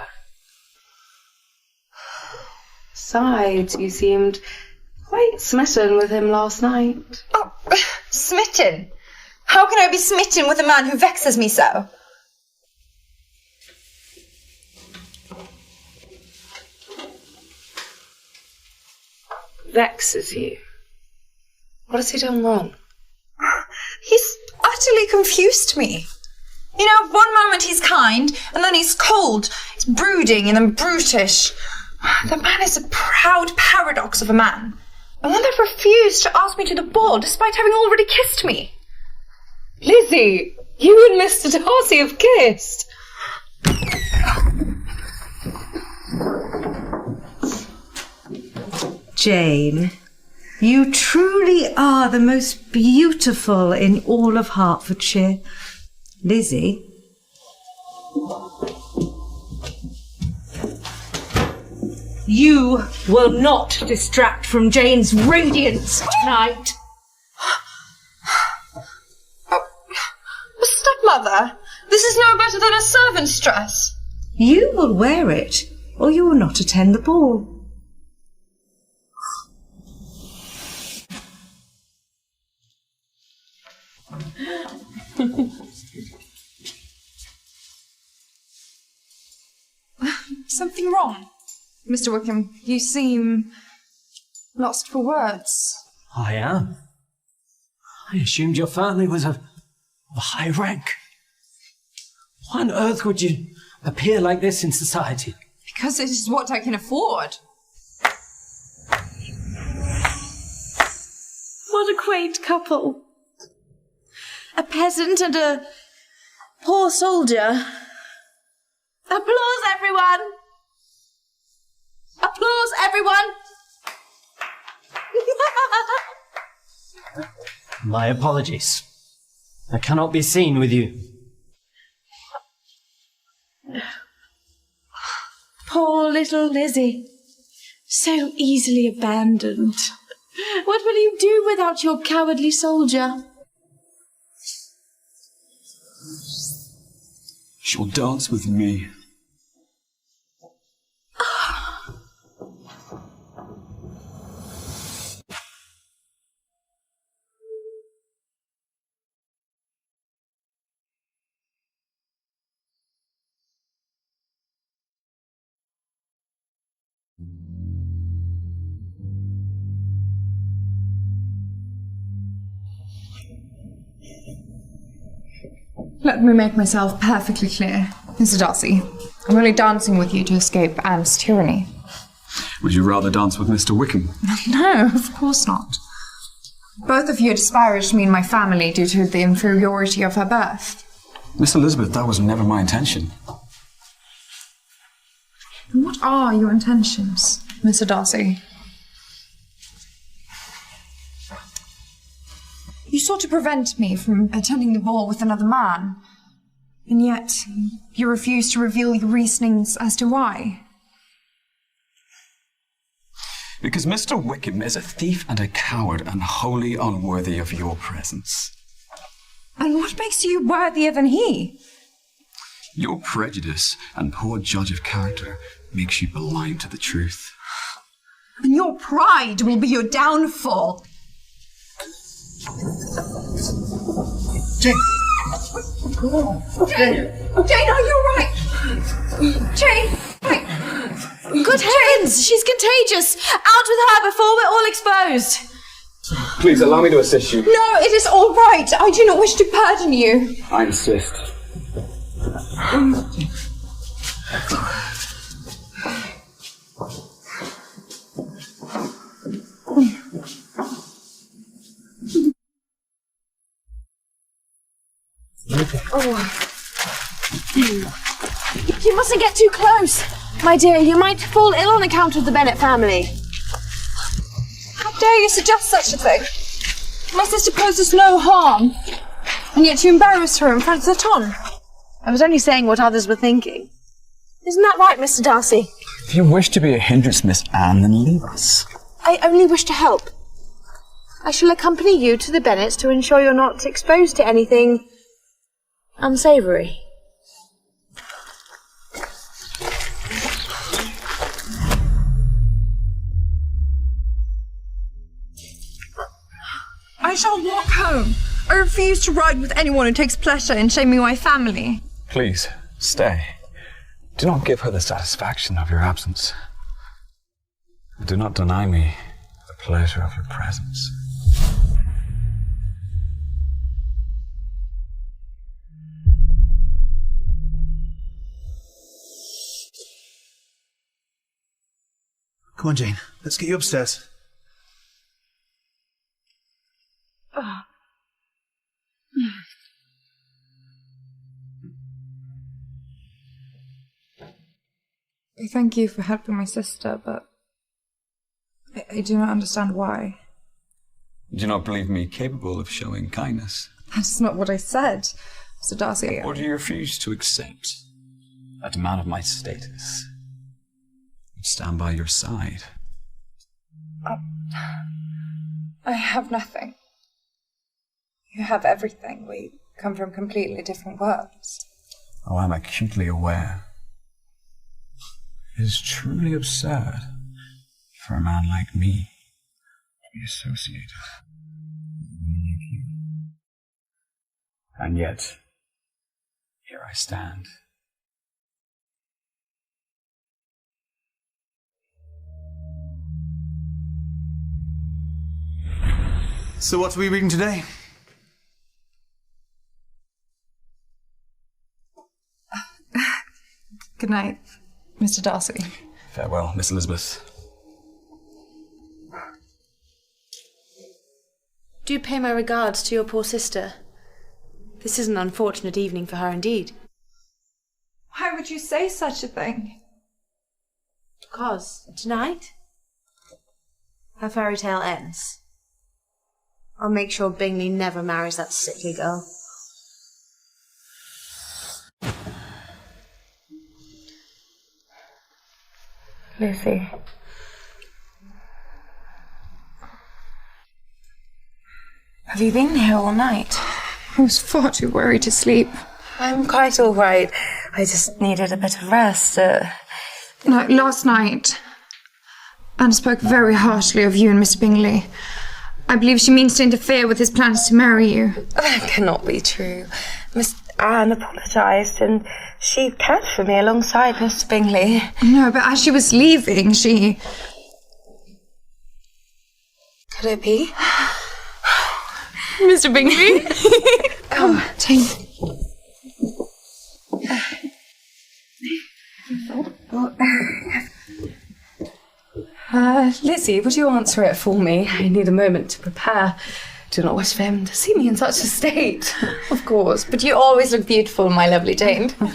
Besides, you seemed quite smitten with him last night. Oh, smitten? How can I be smitten with a man who vexes me so? Vexes you? What has he done wrong? He's utterly confused me. You know, one moment he's kind, and then he's cold. He's brooding and then brutish. The man is a proud paradox of a man. And then they've refused to ask me to the ball, despite having already kissed me. Lizzie, you and Mr. Darcy have kissed. Jane, you truly are the most beautiful in all of Hertfordshire. Lizzie? You will not distract from Jane's radiance tonight. Oh, stepmother, this is no better than a servant's dress. You will wear it, or you will not attend the ball. Something wrong? Mr. Wickham, you seem lost for words. I am. I assumed your family was of a high rank. Why on earth would you appear like this in society? Because it is what I can afford. What a quaint couple. A peasant and a poor soldier. Applause, everyone! Applause, everyone! My apologies. I cannot be seen with you. Poor little Lizzie. So easily abandoned. What will you do without your cowardly soldier? She'll dance with me. Let me make myself perfectly clear. Mr. Darcy, I'm only dancing with you to escape Anne's tyranny. Would you rather dance with Mr. Wickham? No, of course not. Both of you disparaged me and my family due to the inferiority of her birth. Miss Elizabeth, that was never my intention. And what are your intentions, Mr. Darcy? You You sought to prevent me from attending the ball with another man. And yet, you refused to reveal your reasonings as to why. Because Mr. Wickham is a thief and a coward and wholly unworthy of your presence. And what makes you worthier than he? Your prejudice and poor judge of character makes you blind to the truth. And your pride will be your downfall. Jane! Jane, are you alright? Jane! Wait. Good heavens! She's contagious! Out with her before we're all exposed! Please allow me to assist you. No, it is all right. I do not wish to burden you. I insist. You mustn't get too close, my dear. You might fall ill on account of the Bennet family. How dare you suggest such a thing? My sister poses no harm, and yet you embarrass her in front of the ton. I was only saying what others were thinking. Isn't that right, Mr. Darcy? If you wish to be a hindrance, Miss Anne, then leave us. I only wish to help. I shall accompany you to the Bennets to ensure you're not exposed to anything unsavoury. I shall walk home. I refuse to ride with anyone who takes pleasure in shaming my family. Please, stay. Do not give her the satisfaction of your absence. And do not deny me the pleasure of your presence. Come on, Jane. Let's get you upstairs. I thank you for helping my sister, but I do not understand why. Do you not believe me capable of showing kindness? That's not what I said, Mr. Darcy. Or do you refuse to accept that a man of my status would stand by your side? I have nothing. You have everything. We come from completely different worlds. Oh, I'm acutely aware. It is truly absurd for a man like me to be associated with a woman like you. And yet, here I stand. So what are we reading today? Good night, Mr. Darcy. Farewell, Miss Elizabeth. Do pay my regards to your poor sister. This is an unfortunate evening for her indeed. Why would you say such a thing? Because tonight, her fairy tale ends. I'll make sure Bingley never marries that sickly girl. Lizzie. Have you been here all night? I was far too worried to sleep. I'm quite all right. I just needed a bit of rest. No, last night, Anne spoke very harshly of you and Mr. Bingley. I believe she means to interfere with his plans to marry you. That cannot be true. Miss Anne apologised and she cared for me alongside Mr. Bingley. No, but as she was leaving, she... Could it be? Mr. Bingley? Come, Jane. Lizzie, would you answer it for me? I need a moment to prepare. Do not wish for him to see me in such a state. Of course, but you always look beautiful, my lovely Jane. Hurry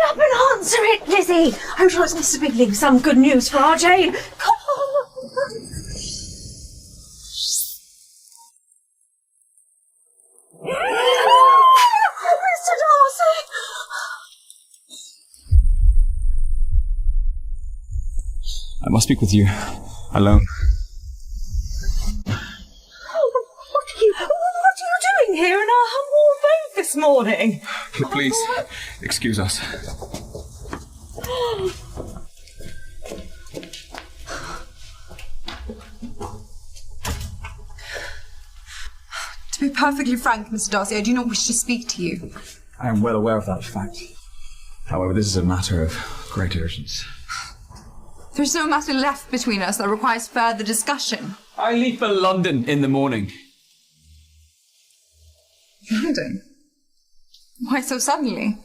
up and answer it, Lizzie! I'm sure it's Mr. Bingley with some good news for our Jane. Come on! must speak with you. Alone. What are you doing here in our humble abode this morning? Please, excuse us. To be perfectly frank, Mr. Darcy, I do not wish to speak to you. I am well aware of that fact. However, this is a matter of great urgency. There's no matter left between us that requires further discussion. I leave for London in the morning. London? Why so suddenly?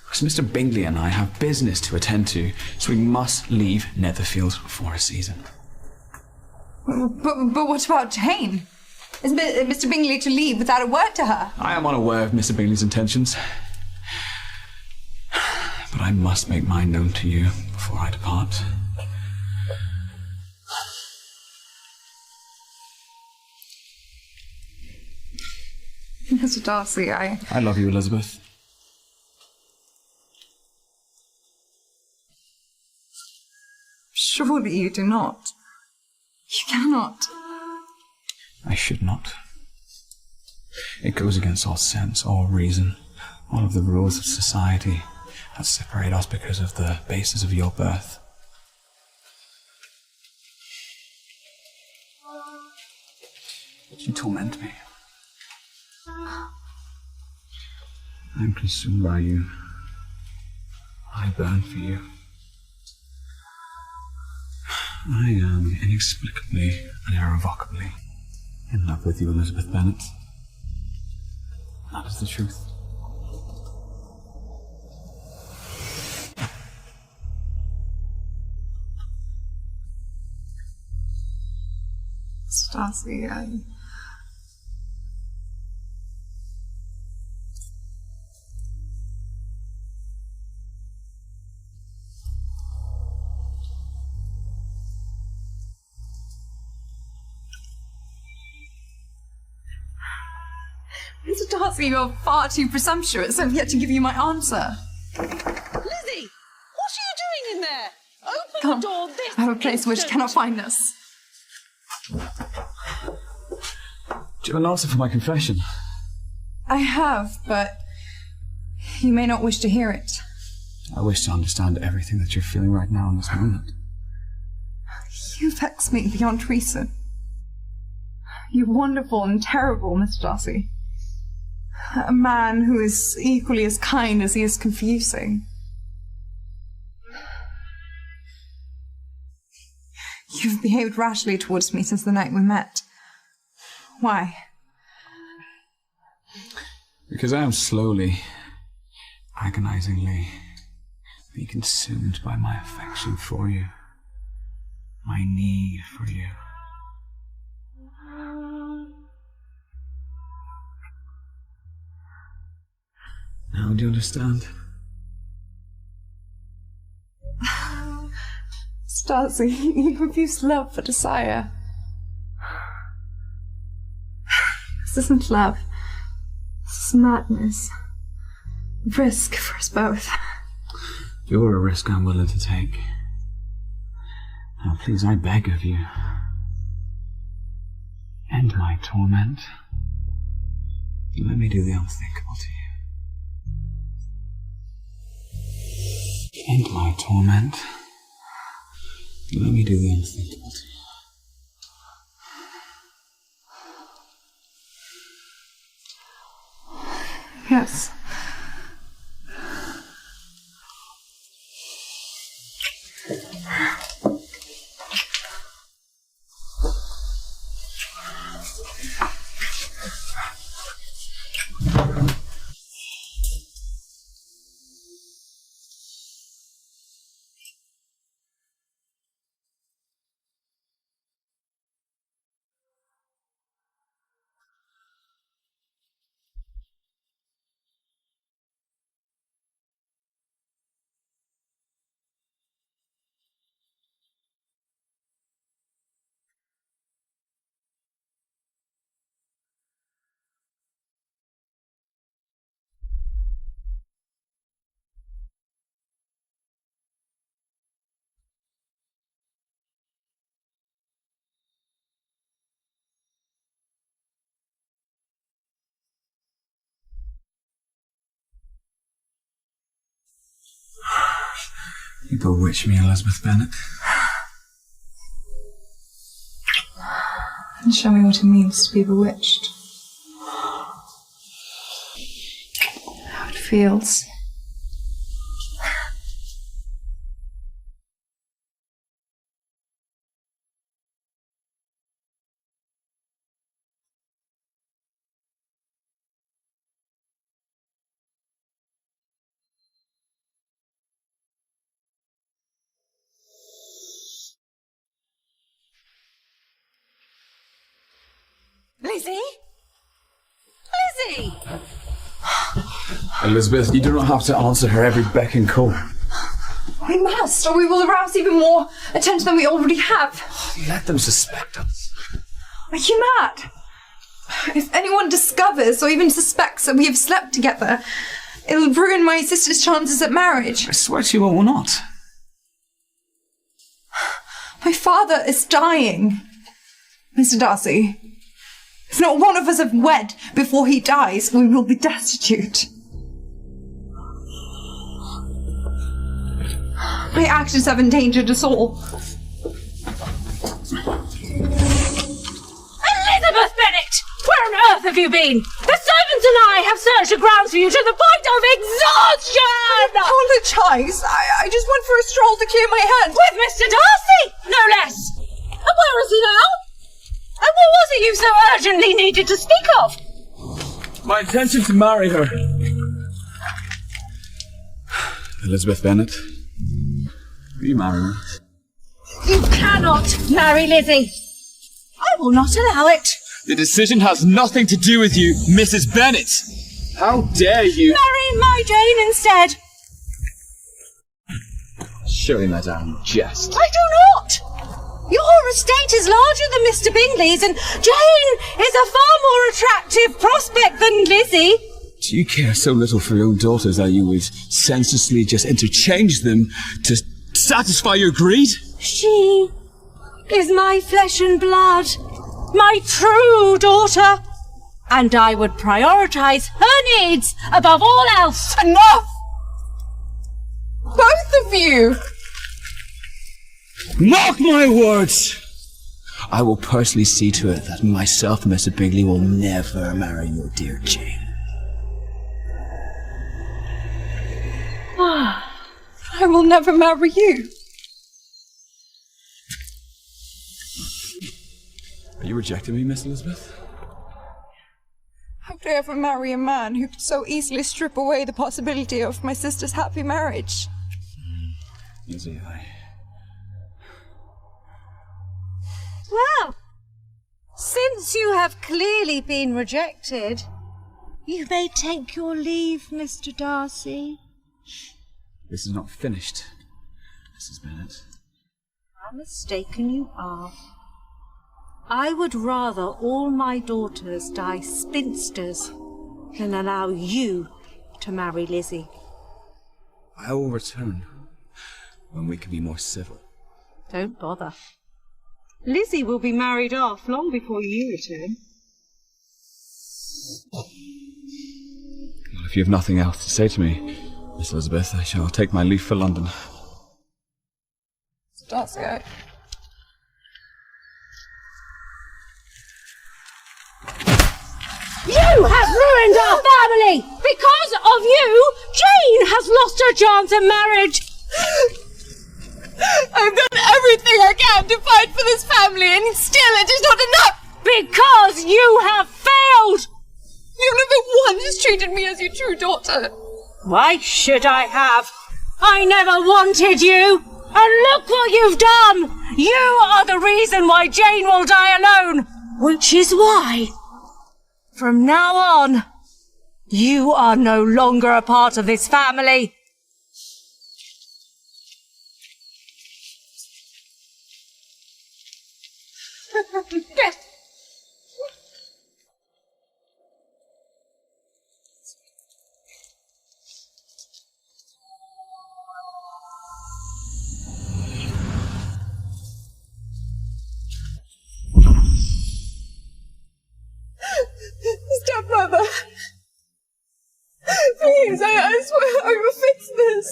Because Mr. Bingley and I have business to attend to, so we must leave Netherfield for a season. But what about Jane? Is Mr. Bingley to leave without a word to her? I am unaware of Mr. Bingley's intentions. But I must make mine known to you before I depart. Mr. Darcy, I love you, Elizabeth. Surely you do not. You cannot. I should not. It goes against all sense, all reason, all of the rules of society that separate us because of the basis of your birth. You torment me. I am consumed by you. I burn for you. I am inexplicably and irrevocably in love with you, Elizabeth Bennet. That is the truth. Darcy, Mr. Darcy, you're far too presumptuous. I've yet to give you my answer. Lizzie! What are you doing in there? Open the door this I have a place which cannot find us. Do you have an answer for my confession? I have, but you may not wish to hear it. I wish to understand everything that you're feeling right now in this moment. You vex me beyond reason. You're wonderful and terrible, Mr. Darcy. A man who is equally as kind as he is confusing. You've behaved rashly towards me since the night we met. Why? Because I am slowly, agonizingly being consumed by my affection for you, my need for you. Now do you understand? Darcy, you confuse love for desire. This isn't love. This is madness. Risk for us both. You're a risk I'm willing to take. Now please, I beg of you, end my torment. Let me do the unthinkable to you. End my torment. Let me do the unthinkable to you. Yes. You bewitch me, Elizabeth Bennet. And show me what it means to be bewitched. How it feels. Lizzie? Lizzie! Elizabeth, you do not have to answer her every beck and call. We must, or we will arouse even more attention than we already have. Let them suspect us. Are you mad? If anyone discovers or even suspects that we have slept together, it'll ruin my sister's chances at marriage. I swear to you it will not. My father is dying. Mr. Darcy, if not one of us have wed before he dies, we will be destitute. My actions have endangered us all. Elizabeth Bennet! Where on earth have you been? The servants and I have searched the grounds for you to the point of exhaustion! I apologise. I just went for a stroll to clear my head. With Mr. Darcy, no less! And where is he now? And what was it you so urgently needed to speak of? My intention to marry her. Elizabeth Bennet, will you marry me? You cannot marry Lizzie. I will not allow it. The decision has nothing to do with you, Mrs. Bennet. How dare you? Marry my Jane instead. Surely, madame, you jest. I do not. Your estate is larger than Mr. Bingley's, and Jane is a far more attractive prospect than Lizzie. Do you care so little for your own daughters that you would senselessly just interchange them to satisfy your greed? She is my flesh and blood, my true daughter, and I would prioritise her needs above all else. Enough! Both of you! Mark my words! I will personally see to it that myself and Mr. Bingley will never marry your dear Jane. I will never marry you. Are you rejecting me, Miss Elizabeth? How could I ever marry a man who could so easily strip away the possibility of my sister's happy marriage? Lizzie, Well, since you have clearly been rejected, you may take your leave, Mr. Darcy. This is not finished, Mrs. Bennet. How mistaken you are. I would rather all my daughters die spinsters than allow you to marry Lizzie. I will return when we can be more civil. Don't bother. Lizzie will be married off long before you return. Well, if you have nothing else to say to me, Miss Elizabeth, I shall take my leave for London. Mr. Darcy, You have ruined our family! Because of you, Jane has lost her chance at marriage! I've done everything I can to fight for this family, and still it is not enough! Because you have failed! You never once treated me as your true daughter. Why should I have? I never wanted you! And look what you've done! You are the reason why Jane will die alone! Which is why, from now on, you are no longer a part of this family. Stepmother! Please, I swear I will fix this.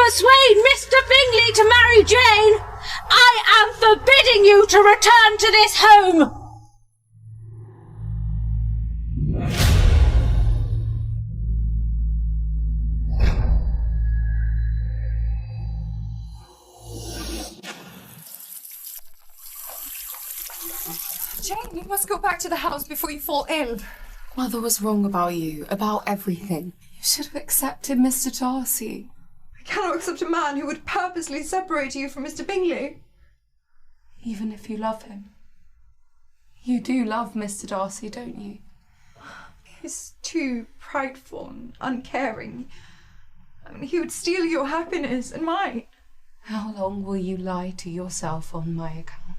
persuade Mr. Bingley to marry Jane, I am forbidding you to return to this home. Jane, you must go back to the house before you fall ill. Mother was wrong about you, about everything. You should have accepted Mr. Darcy. I cannot accept a man who would purposely separate you from Mr. Bingley. Even if you love him. You do love Mr. Darcy, don't you? He's too prideful and uncaring. I mean, he would steal your happiness and mine. How long will you lie to yourself on my account?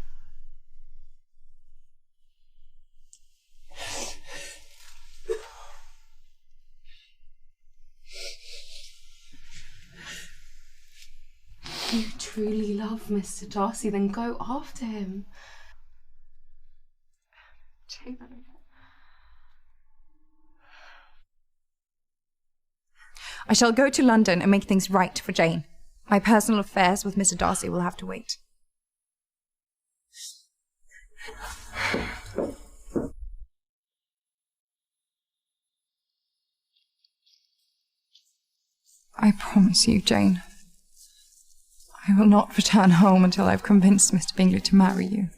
If you truly love Mr. Darcy, then go after him. Jane, I shall go to London and make things right for Jane. My personal affairs with Mr. Darcy will have to wait. I promise you, Jane, I will not return home until I've convinced Mr. Bingley to marry you.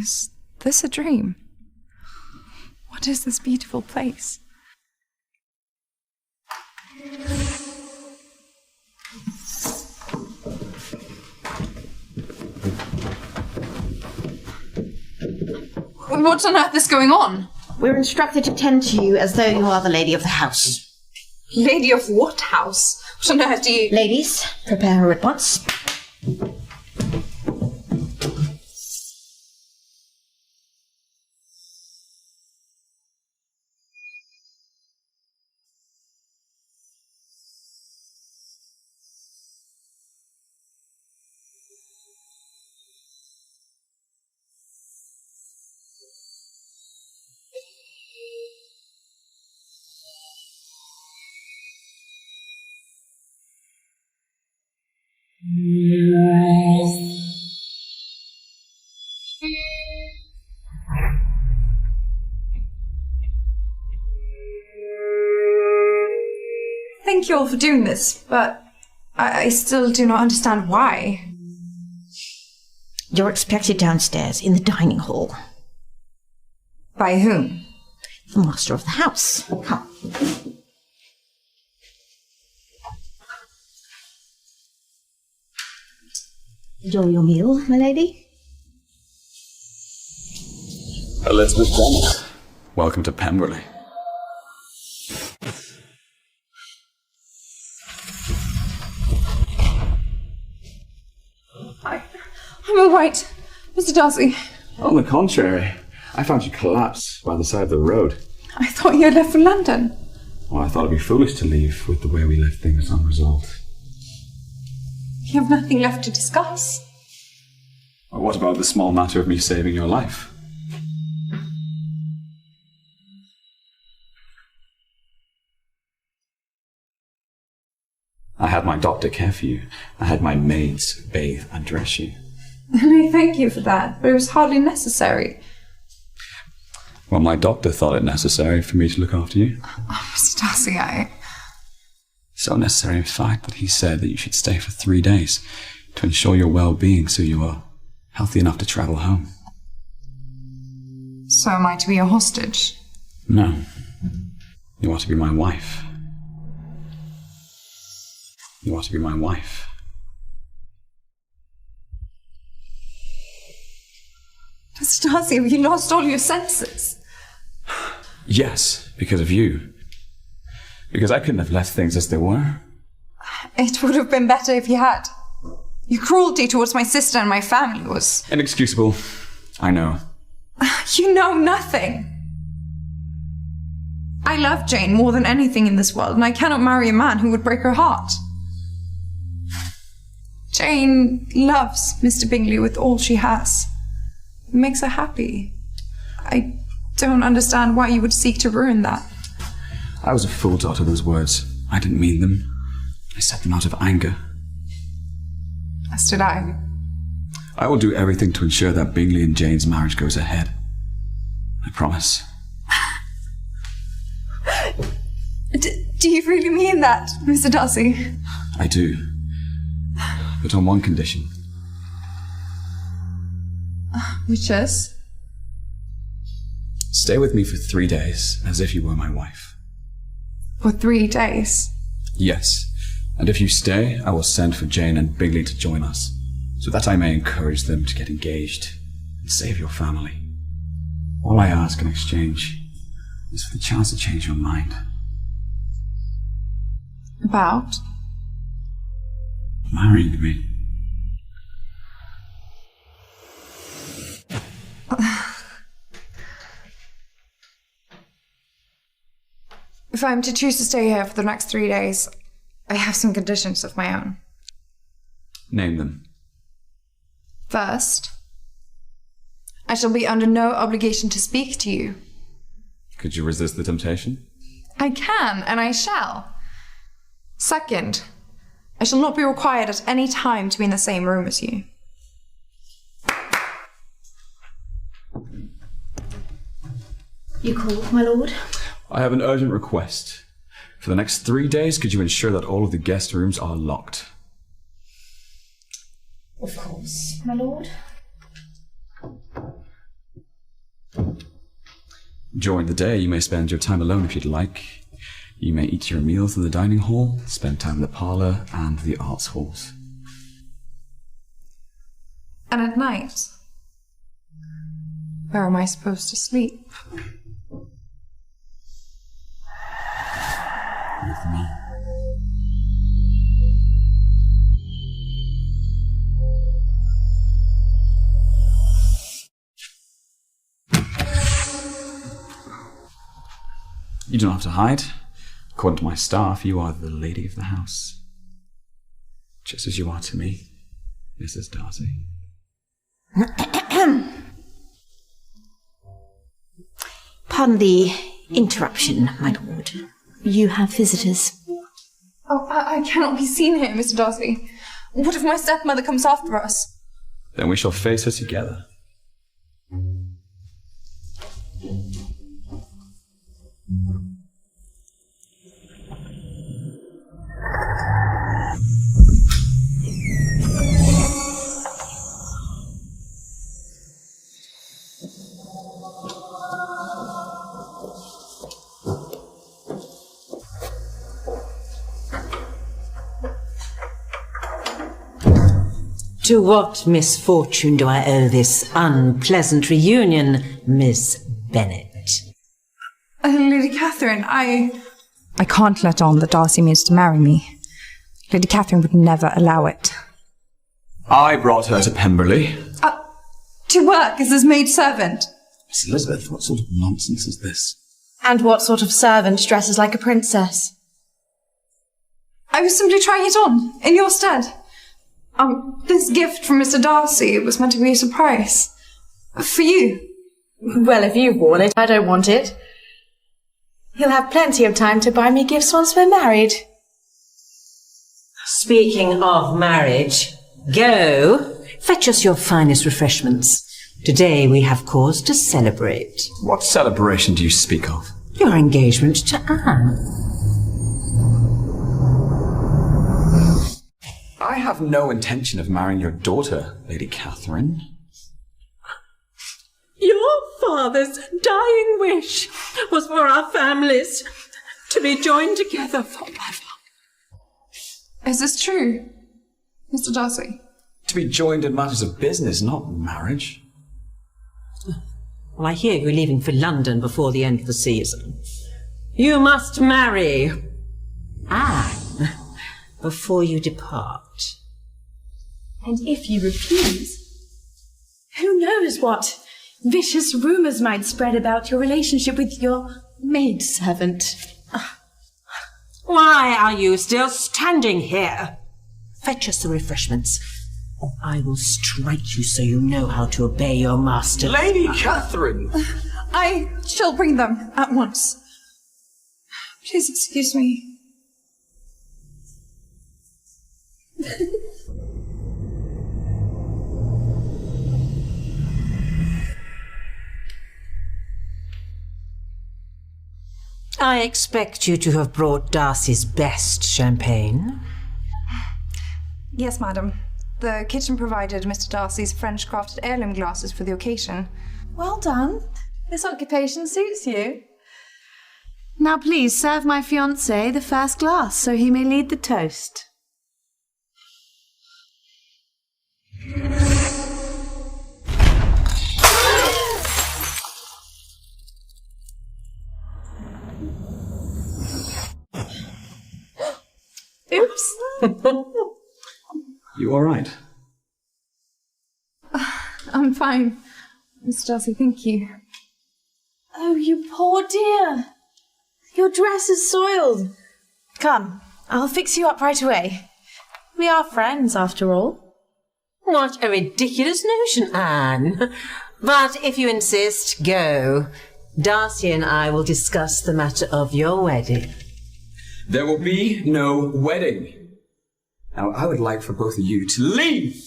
Is this a dream? What is this beautiful place? What on earth is going on? We're instructed to tend to you as though you are the lady of the house. Lady of what house? What on earth do you... Ladies, prepare her at once. Thank you all for doing this, but I still do not understand why. You're expected downstairs in the dining hall. By whom? The master of the house. Come. Enjoy your meal, my lady. Elizabeth Bennet. Welcome to Pemberley. I'm all right, Mr. Darcy. On the contrary, I found you collapsed by the side of the road. I thought you had left for London. Well, I thought it'd be foolish to leave with the way we left things unresolved. You have nothing left to discuss. Well, what about the small matter of me saving your life? I had my doctor care for you. I had my maids bathe and dress you. I thank you for that, but it was hardly necessary. Well, my doctor thought it necessary for me to look after you. Oh, Mr. Darcy, So necessary, in fact, that he said that you should stay for 3 days to ensure your well-being so you are healthy enough to travel home. So am I to be a hostage? No. You are to be my wife. You are to be my wife. Mr. Darcy, have you lost all your senses? Yes, because of you. Because I couldn't have left things as they were. It would have been better if you had. Your cruelty towards my sister and my family was... Inexcusable, I know. You know nothing. I love Jane more than anything in this world, and I cannot marry a man who would break her heart. Jane loves Mr. Bingley with all she has. It makes her happy. I don't understand why you would seek to ruin that. I was a fool to utter those words. I didn't mean them. I said them out of anger. As did I. I will do everything to ensure that Bingley and Jane's marriage goes ahead. I promise. Do you really mean that, Mr. Darcy? I do. But on one condition. Which is? Stay with me for 3 days, as if you were my wife. For 3 days? Yes. And if you stay, I will send for Jane and Bingley to join us, so that I may encourage them to get engaged and save your family. All I ask in exchange is for the chance to change your mind. About? Marrying me. If I'm to choose to stay here for the next 3 days, I have some conditions of my own. Name them. First, I shall be under no obligation to speak to you. Could you resist the temptation? I can, and I shall. Second, I shall not be required at any time to be in the same room as you. You called, my lord? I have an urgent request. For the next 3 days, could you ensure that all of the guest rooms are locked? Of course, my lord. During the day, you may spend your time alone if you'd like. You may eat your meals in the dining hall, spend time in the parlour and the arts halls. And at night, where am I supposed to sleep? With me. You don't have to hide. According to my staff, you are the lady of the house. Just as you are to me, Mrs. Darcy. Pardon the interruption, my lord. You have visitors. Oh, I cannot be seen here, Mr. Darcy. What if my stepmother comes after us? Then we shall face her together. To what misfortune do I owe this unpleasant reunion, Miss Bennet? Lady Catherine, I can't let on that Darcy means to marry me. Lady Catherine would never allow it. I brought her to Pemberley. To work as his maid servant. Miss Elizabeth, what sort of nonsense is this? And what sort of servant dresses like a princess? I was simply trying it on, in your stead. This gift from Mr. Darcy was meant to be a surprise. For you. Well, if you've worn it, I don't want it. He'll have plenty of time to buy me gifts once we're married. Speaking of marriage, go fetch us your finest refreshments. Today we have cause to celebrate. What celebration do you speak of? Your engagement to Anne. I have no intention of marrying your daughter, Lady Catherine. Your father's dying wish was for our families to be joined together forever. Is this true, Mr. Darcy? To be joined in matters of business, not marriage. Well, I hear you're leaving for London before the end of the season. You must marry Anne before you depart. And if you refuse, who knows what Vicious rumours might spread about your relationship with your maidservant. Why are you still standing here? Fetch us the refreshments, or I will strike you so you know how to obey your master. Lady Catherine! I shall bring them at once. Please excuse me. I expect you to have brought Darcy's best champagne. Yes, madam. The kitchen provided Mr. Darcy's French-crafted heirloom glasses for the occasion. Well done. This occupation suits you. Now please serve my fiancé the first glass so he may lead the toast. Oops. You all right? I'm fine. Mr. Darcy, thank you. Oh, you poor dear. Your dress is soiled. Come, I'll fix you up right away. We are friends, after all. What a ridiculous notion, Anne. But if you insist, go. Darcy and I will discuss the matter of your wedding. There will be no wedding. Now, I would like for both of you to leave.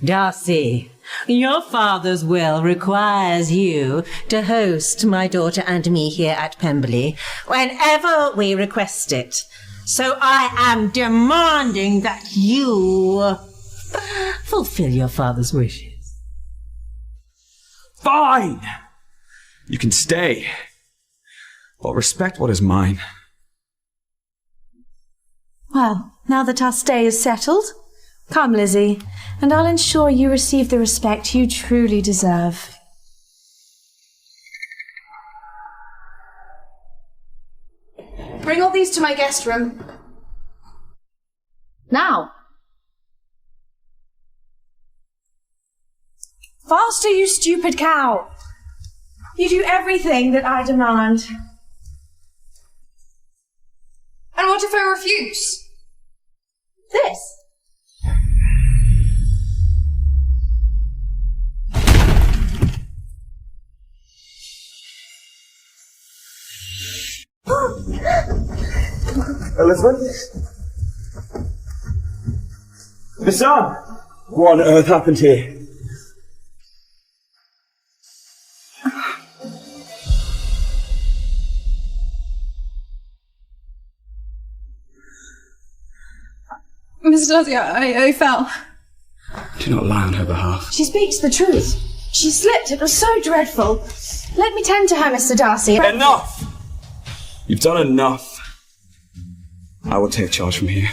Darcy, your father's will requires you to host my daughter and me here at Pemberley whenever we request it. So I am demanding that you fulfill your father's wishes. Fine! You can stay. But respect what is mine. Well, now that our stay is settled, come, Lizzie, and I'll ensure you receive the respect you truly deserve. Bring all these to my guest room. Now. Faster, you stupid cow! You do everything that I demand. And what if I refuse? This. Elizabeth? Miss Anne? What on earth happened here? Mr. Darcy, I fell. Do not lie on her behalf. She speaks the truth. She slipped. It was so dreadful. Let me tend to her, Mr. Darcy. Enough! You've done enough. I will take charge from here.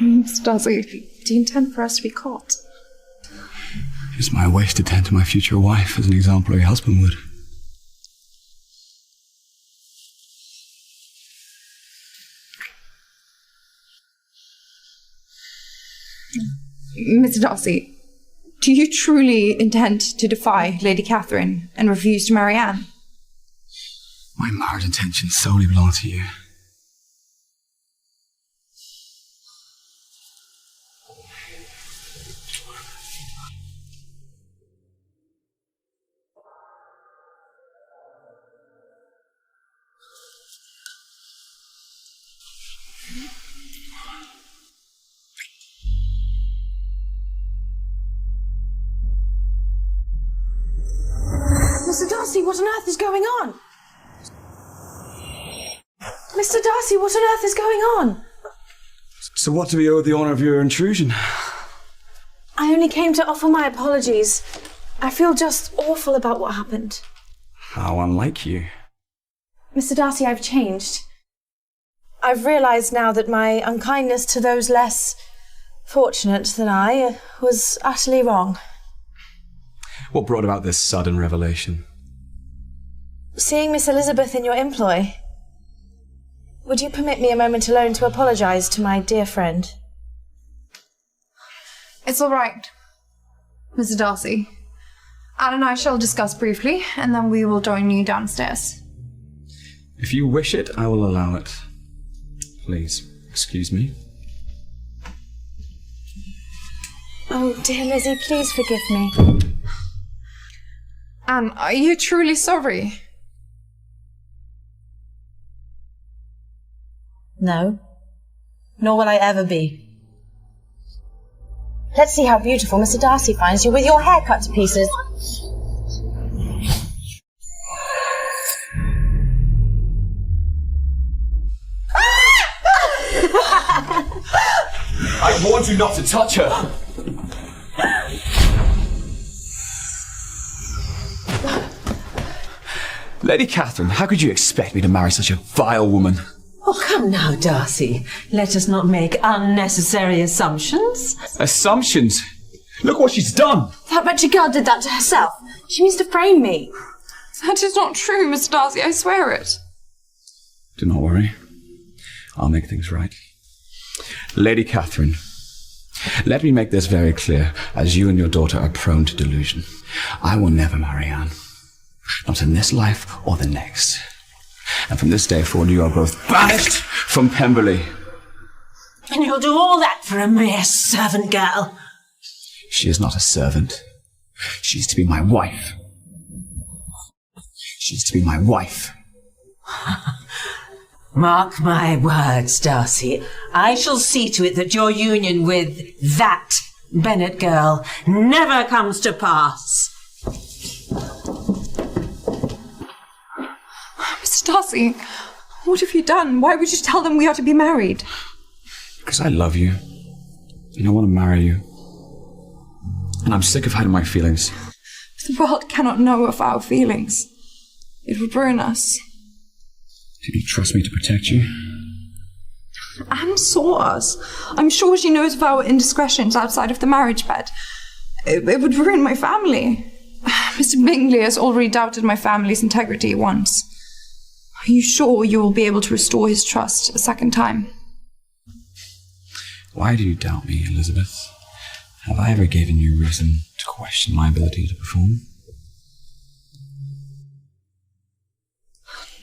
Mr. Darcy, do you intend for us to be caught? It's my wish to tend to my future wife as an exemplary husband would. Mr. Darcy, do you truly intend to defy Lady Catherine and refuse to marry Anne? My marriage intentions solely belong to you. Mr. Darcy, what on earth is going on? Mr. Darcy, what on earth is going on? So what do we owe the honour of your intrusion? I only came to offer my apologies. I feel just awful about what happened. How unlike you. Mr. Darcy, I've changed. I've realised now that my unkindness to those less fortunate than I was utterly wrong. What brought about this sudden revelation? Seeing Miss Elizabeth in your employ. Would you permit me a moment alone to apologise to my dear friend? It's all right, Mr. Darcy. Anne and I shall discuss briefly, and then we will join you downstairs. If you wish it, I will allow it. Please, excuse me. Oh, dear Lizzie, please forgive me. Anne, are you truly sorry? No, nor will I ever be. Let's see how beautiful Mr. Darcy finds you with your hair cut to pieces. I warned you not to touch her! Lady Catherine, how could you expect me to marry such a vile woman? Oh, come now, Darcy. Let us not make unnecessary assumptions. Assumptions? Look what she's done! That wretched girl did that to herself. She means to frame me. That is not true, Mr. Darcy, I swear it. Do not worry. I'll make things right. Lady Catherine, let me make this very clear, as you and your daughter are prone to delusion. I will never marry Anne. Not in this life or the next. And from this day forward, you are both banished from Pemberley. And you'll do all that for a mere servant girl? She is not a servant. She is to be my wife. She is to be my wife. Mark my words, Darcy. I shall see to it that your union with that Bennet girl never comes to pass. Mr. Darcy, what have you done? Why would you tell them we are to be married? Because I love you. And I want to marry you. And I'm sick of hiding my feelings. The world cannot know of our feelings. It would ruin us. Did you trust me to protect you? Anne saw us. I'm sure she knows of our indiscretions outside of the marriage bed. It would ruin my family. Mr. Bingley has already doubted my family's integrity once. Are you sure you will be able to restore his trust a second time? Why do you doubt me, Elizabeth? Have I ever given you reason to question my ability to perform?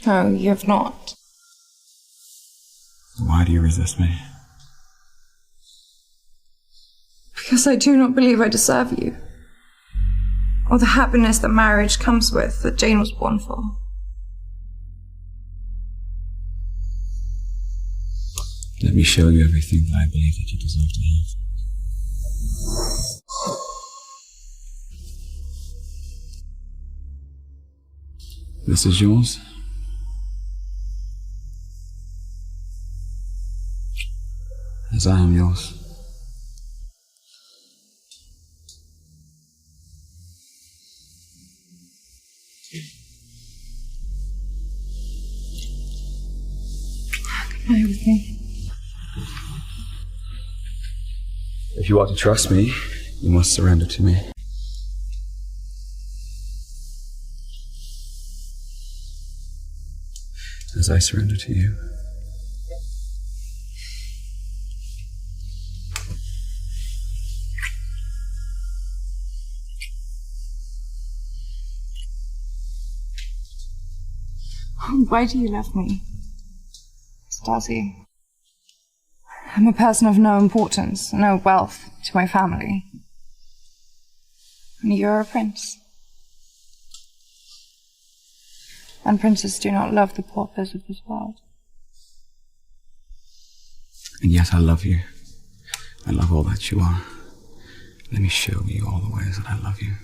No, you have not. Why do you resist me? Because I do not believe I deserve you. Or the happiness that marriage comes with, that Jane was born for. Let me show you everything that I believe that you deserve to have. This is yours. As I am yours. Good night with me. If you are to trust me, you must surrender to me. As I surrender to you. Why do you love me, Darcy? I'm a person of no importance, no wealth to my family. And you're a prince. And princes do not love the paupers of this world. And yet I love you. I love all that you are. Let me show you all the ways that I love you.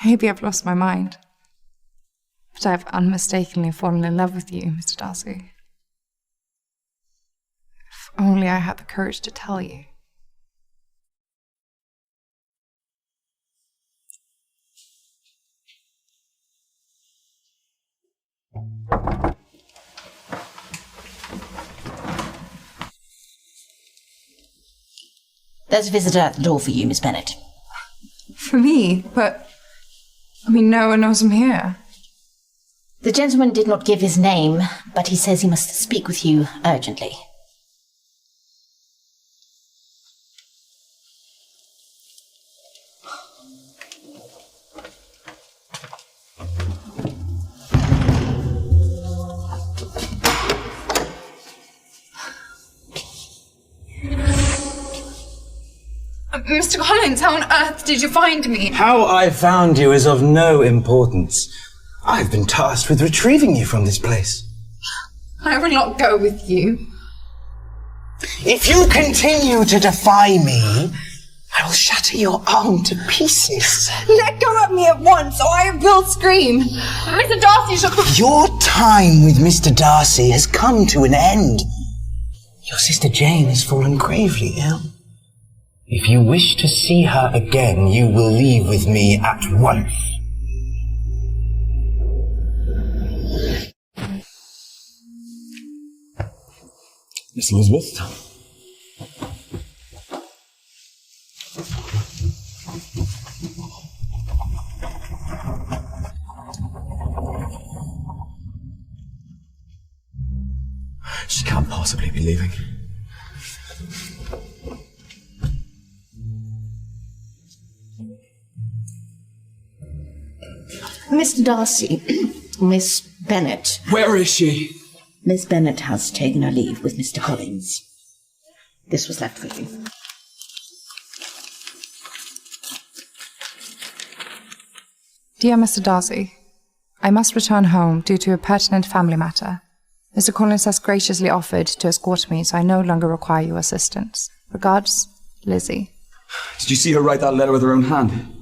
Maybe I've lost my mind, but I've unmistakably fallen in love with you, Mr. Darcy. If only I had the courage to tell you. There's a visitor at the door for you, Miss Bennet. For me? But, no one knows I'm here. The gentleman did not give his name, but he says he must speak with you urgently. Mr. Collins, how on earth did you find me? How I found you is of no importance. I've been tasked with retrieving you from this place. I will not go with you. If you continue to defy me, I will shatter your arm to pieces. Let go of me at once, or I will scream. Mr. Darcy shall... Your time with Mr. Darcy has come to an end. Your sister Jane has fallen gravely ill. If you wish to see her again, you will leave with me at once. Miss Elizabeth? She can't possibly be leaving. Mr. Darcy, Miss Bennet. Where is she? Miss Bennet has taken her leave with Mr. Collins. This was left for you. Dear Mr. Darcy, I must return home due to a pertinent family matter. Mr. Collins has graciously offered to escort me, so I no longer require your assistance. Regards, Lizzie. Did you see her write that letter with her own hand?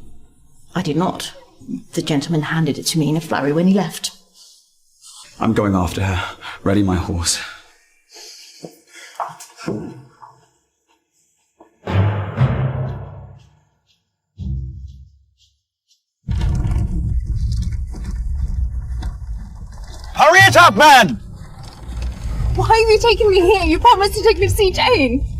I did not. The gentleman handed it to me in a flurry when he left. I'm going after her. Ready my horse. Hurry it up, man! Why are you taking me here? You promised to take me to see Jane.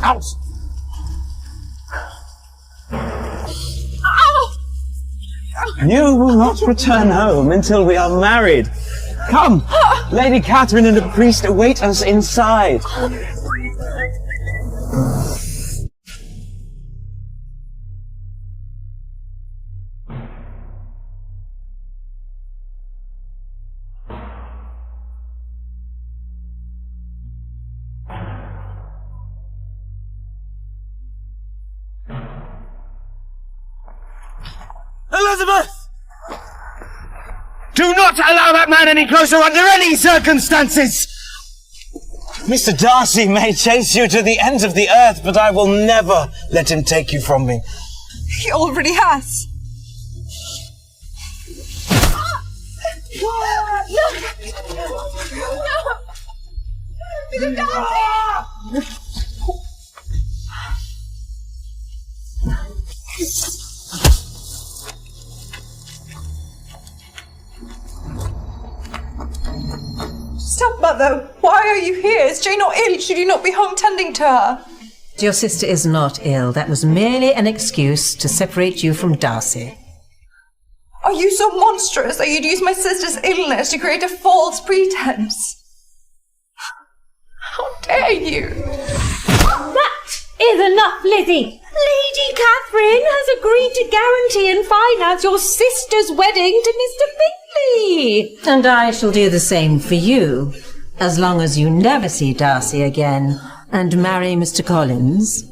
Out! You will not return home until we are married. Come! Lady Catherine and the priest await us inside. Elizabeth! Do not allow that man any closer under any circumstances! Mr. Darcy may chase you to the ends of the earth, but I will never let him take you from me. He already has. No! Stepmother, why are you here? Is Jane not ill? Should you not be home tending to her? Your sister is not ill. That was merely an excuse to separate you from Darcy. Are you so monstrous that you'd use my sister's illness to create a false pretense? How dare you? That is enough, Lizzie. Lady Catherine has agreed to guarantee and finance your sister's wedding to Mr. Bingley. And I shall do the same for you, as long as you never see Darcy again and marry Mr. Collins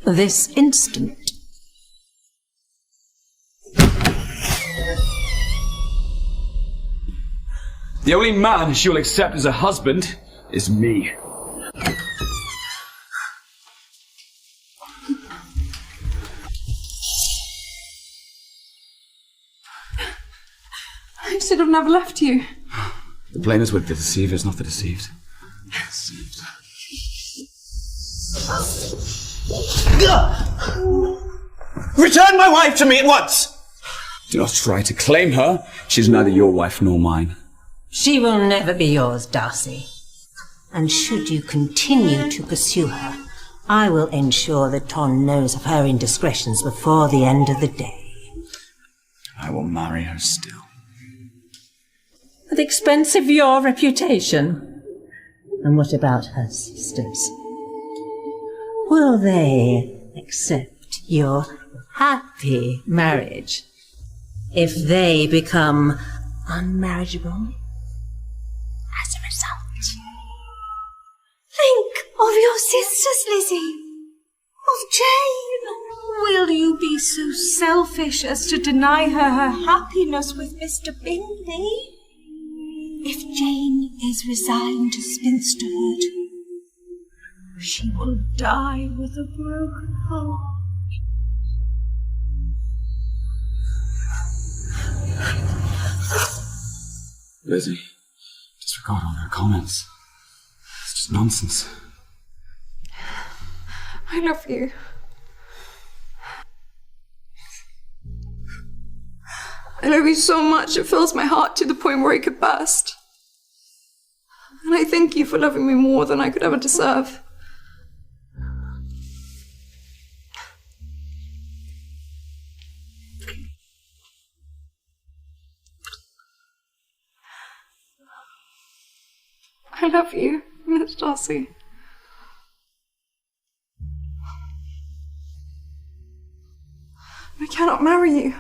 this instant. The only man she'll accept as a husband is me. I should have never left you. The blame is with the deceivers, not the deceived. Return my wife to me at once! Do not try to claim her. She's neither your wife nor mine. She will never be yours, Darcy. And should you continue to pursue her, I will ensure that Tom knows of her indiscretions before the end of the day. I will marry her still. At the expense of your reputation. And what about her sisters? Will they accept your happy marriage if they become unmarriageable as a result? Think of your sisters, Lizzie. Of Jane. Will you be so selfish as to deny her happiness with Mr. Bingley? If Jane is resigned to spinsterhood, she will die with a broken heart. Lizzie, disregard all their comments. It's just nonsense. I love you. I love you so much it fills my heart to the point where it could burst. And I thank you for loving me more than I could ever deserve. I love you, Miss Darcy. I cannot marry you.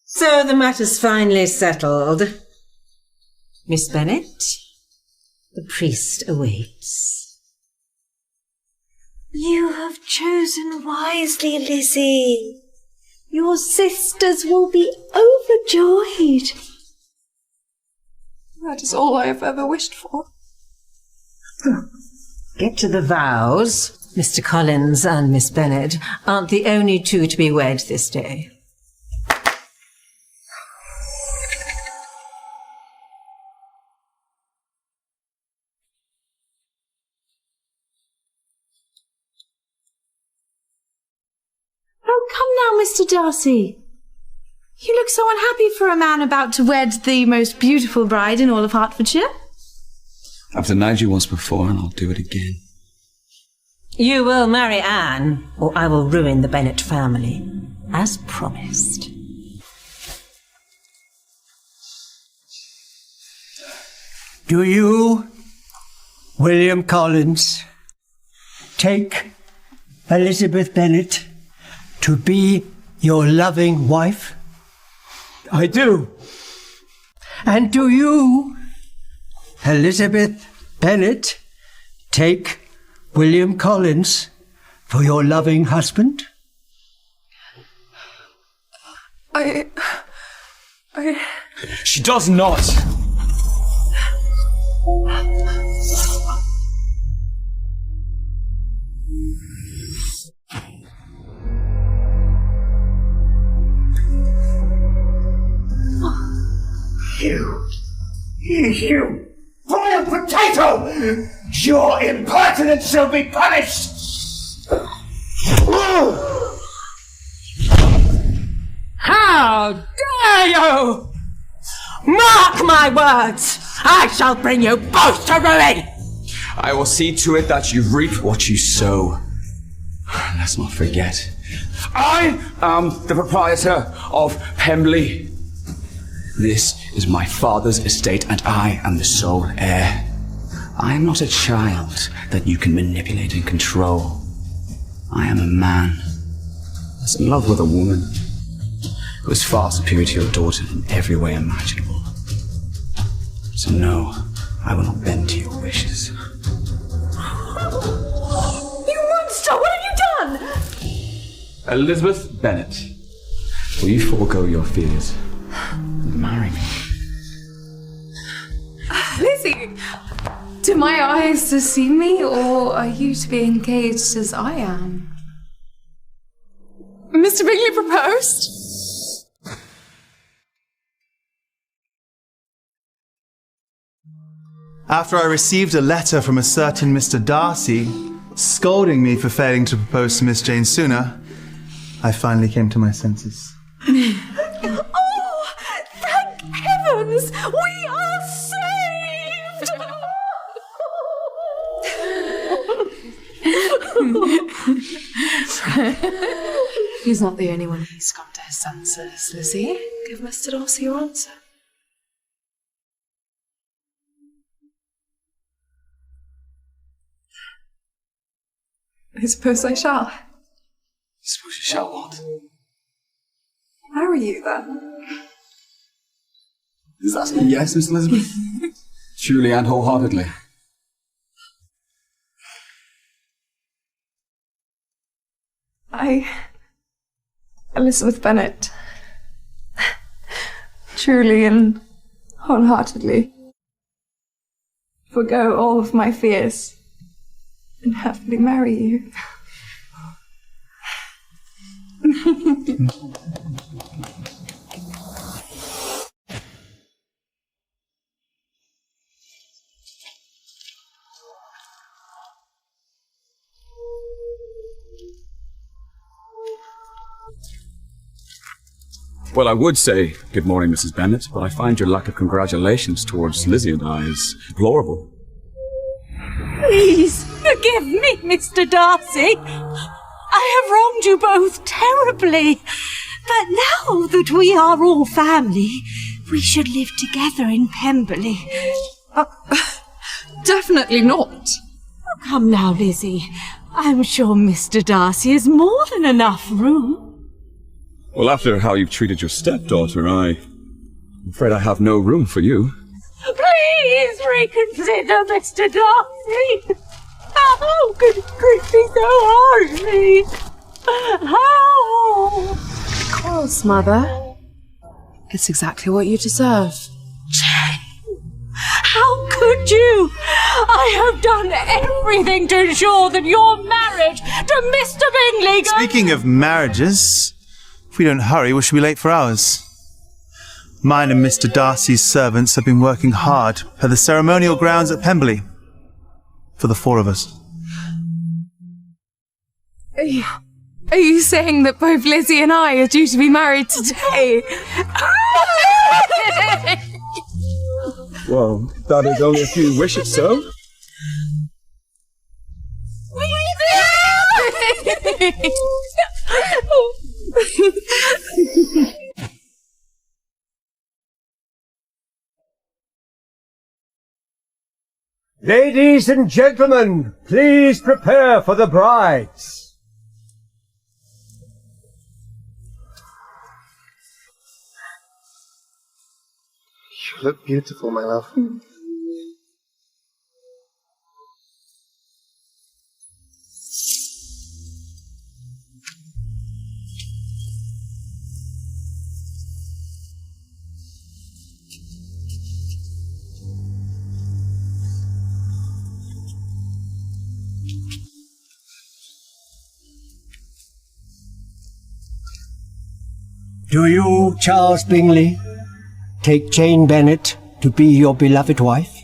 So the matter's finally settled. Miss Bennet, the priest awaits. You have chosen wisely, Lizzie. Your sisters will be overjoyed. That is all I have ever wished for. Get to the vows. Mr. Collins and Miss Bennet aren't the only two to be wed this day. Mr. Darcy, you look so unhappy for a man about to wed the most beautiful bride in all of Hertfordshire. I've denied you once before, and I'll do it again. You will marry Anne, or I will ruin the Bennet family, as promised. Do you, William Collins, take Elizabeth Bennet to be your loving wife? I do. And do you, Elizabeth Bennet, take William Collins for your loving husband? She does not. You vile potato! Your impertinence shall be punished! How dare you! Mark my words! I shall bring you both to ruin! I will see to it that you reap what you sow. Let's not forget, I am the proprietor of Pemberley. This is my father's estate, and I am the sole heir. I am not a child that you can manipulate and control. I am a man that's in love with a woman who is far superior to your daughter in every way imaginable. So no, I will not bend to your wishes. You monster! What have you done? Elizabeth Bennet, will you forego your fears and marry me? Lizzie, do my eyes deceive me, or are you to be engaged as I am? Mr. Bingley proposed? After I received a letter from a certain Mr. Darcy, scolding me for failing to propose to Miss Jane sooner, I finally came to my senses. Oh, thank heavens! We are saved! He's not the only one who's come to his senses, Lizzie. Give Mr. Darcy your answer. I suppose I shall. Suppose you shall what? Marry you, then. Does that mean yes, Miss Elizabeth? Truly and wholeheartedly. Elizabeth Bennet, truly and wholeheartedly forgo all of my fears and happily marry you. Well, I would say good morning, Mrs. Bennet, but I find your lack of congratulations towards Lizzie and I is deplorable. Please forgive me, Mr. Darcy. I have wronged you both terribly. But now that we are all family, we should live together in Pemberley. Definitely not. Oh, come now, Lizzie. I'm sure Mr. Darcy has more than enough room. Well, after how you've treated your stepdaughter, I'm afraid I have no room for you. Please reconsider, Mr. Darcy. How could you treat me so harshly? How? Of course, Mother. It's exactly what you deserve. Jane, how could you? I have done everything to ensure that your marriage to Mr. Bingley goes... Speaking of marriages, if we don't hurry, we shall be late for ours. Mine and Mr. Darcy's servants have been working hard at the ceremonial grounds at Pemberley. For the four of us. Are you saying that both Lizzie and I are due to be married today? Well, that is only if you wish it so. Ladies and gentlemen, please prepare for the brides. You look beautiful, my love. Do you, Charles Bingley, take Jane Bennet to be your beloved wife?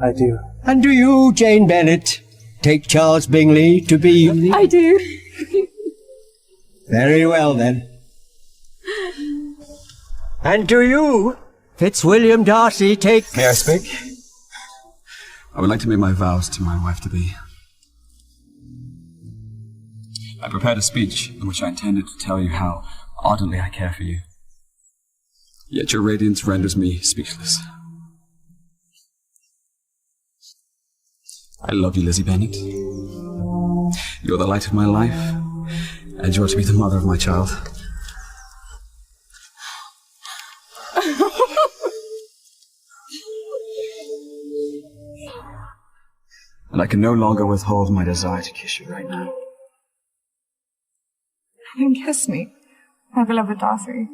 I do. And do you, Jane Bennet, take Charles Bingley to be... I do. Very well, then. And do you, Fitzwilliam Darcy, take... May I speak? I would like to make my vows to my wife-to-be. I prepared a speech in which I intended to tell you how ardently I care for you. Yet your radiance renders me speechless. I love you, Lizzie Bennet. You're the light of my life, and you are to be the mother of my child. and I can no longer withhold my desire to kiss you right now. Then kiss me, my beloved Darcy.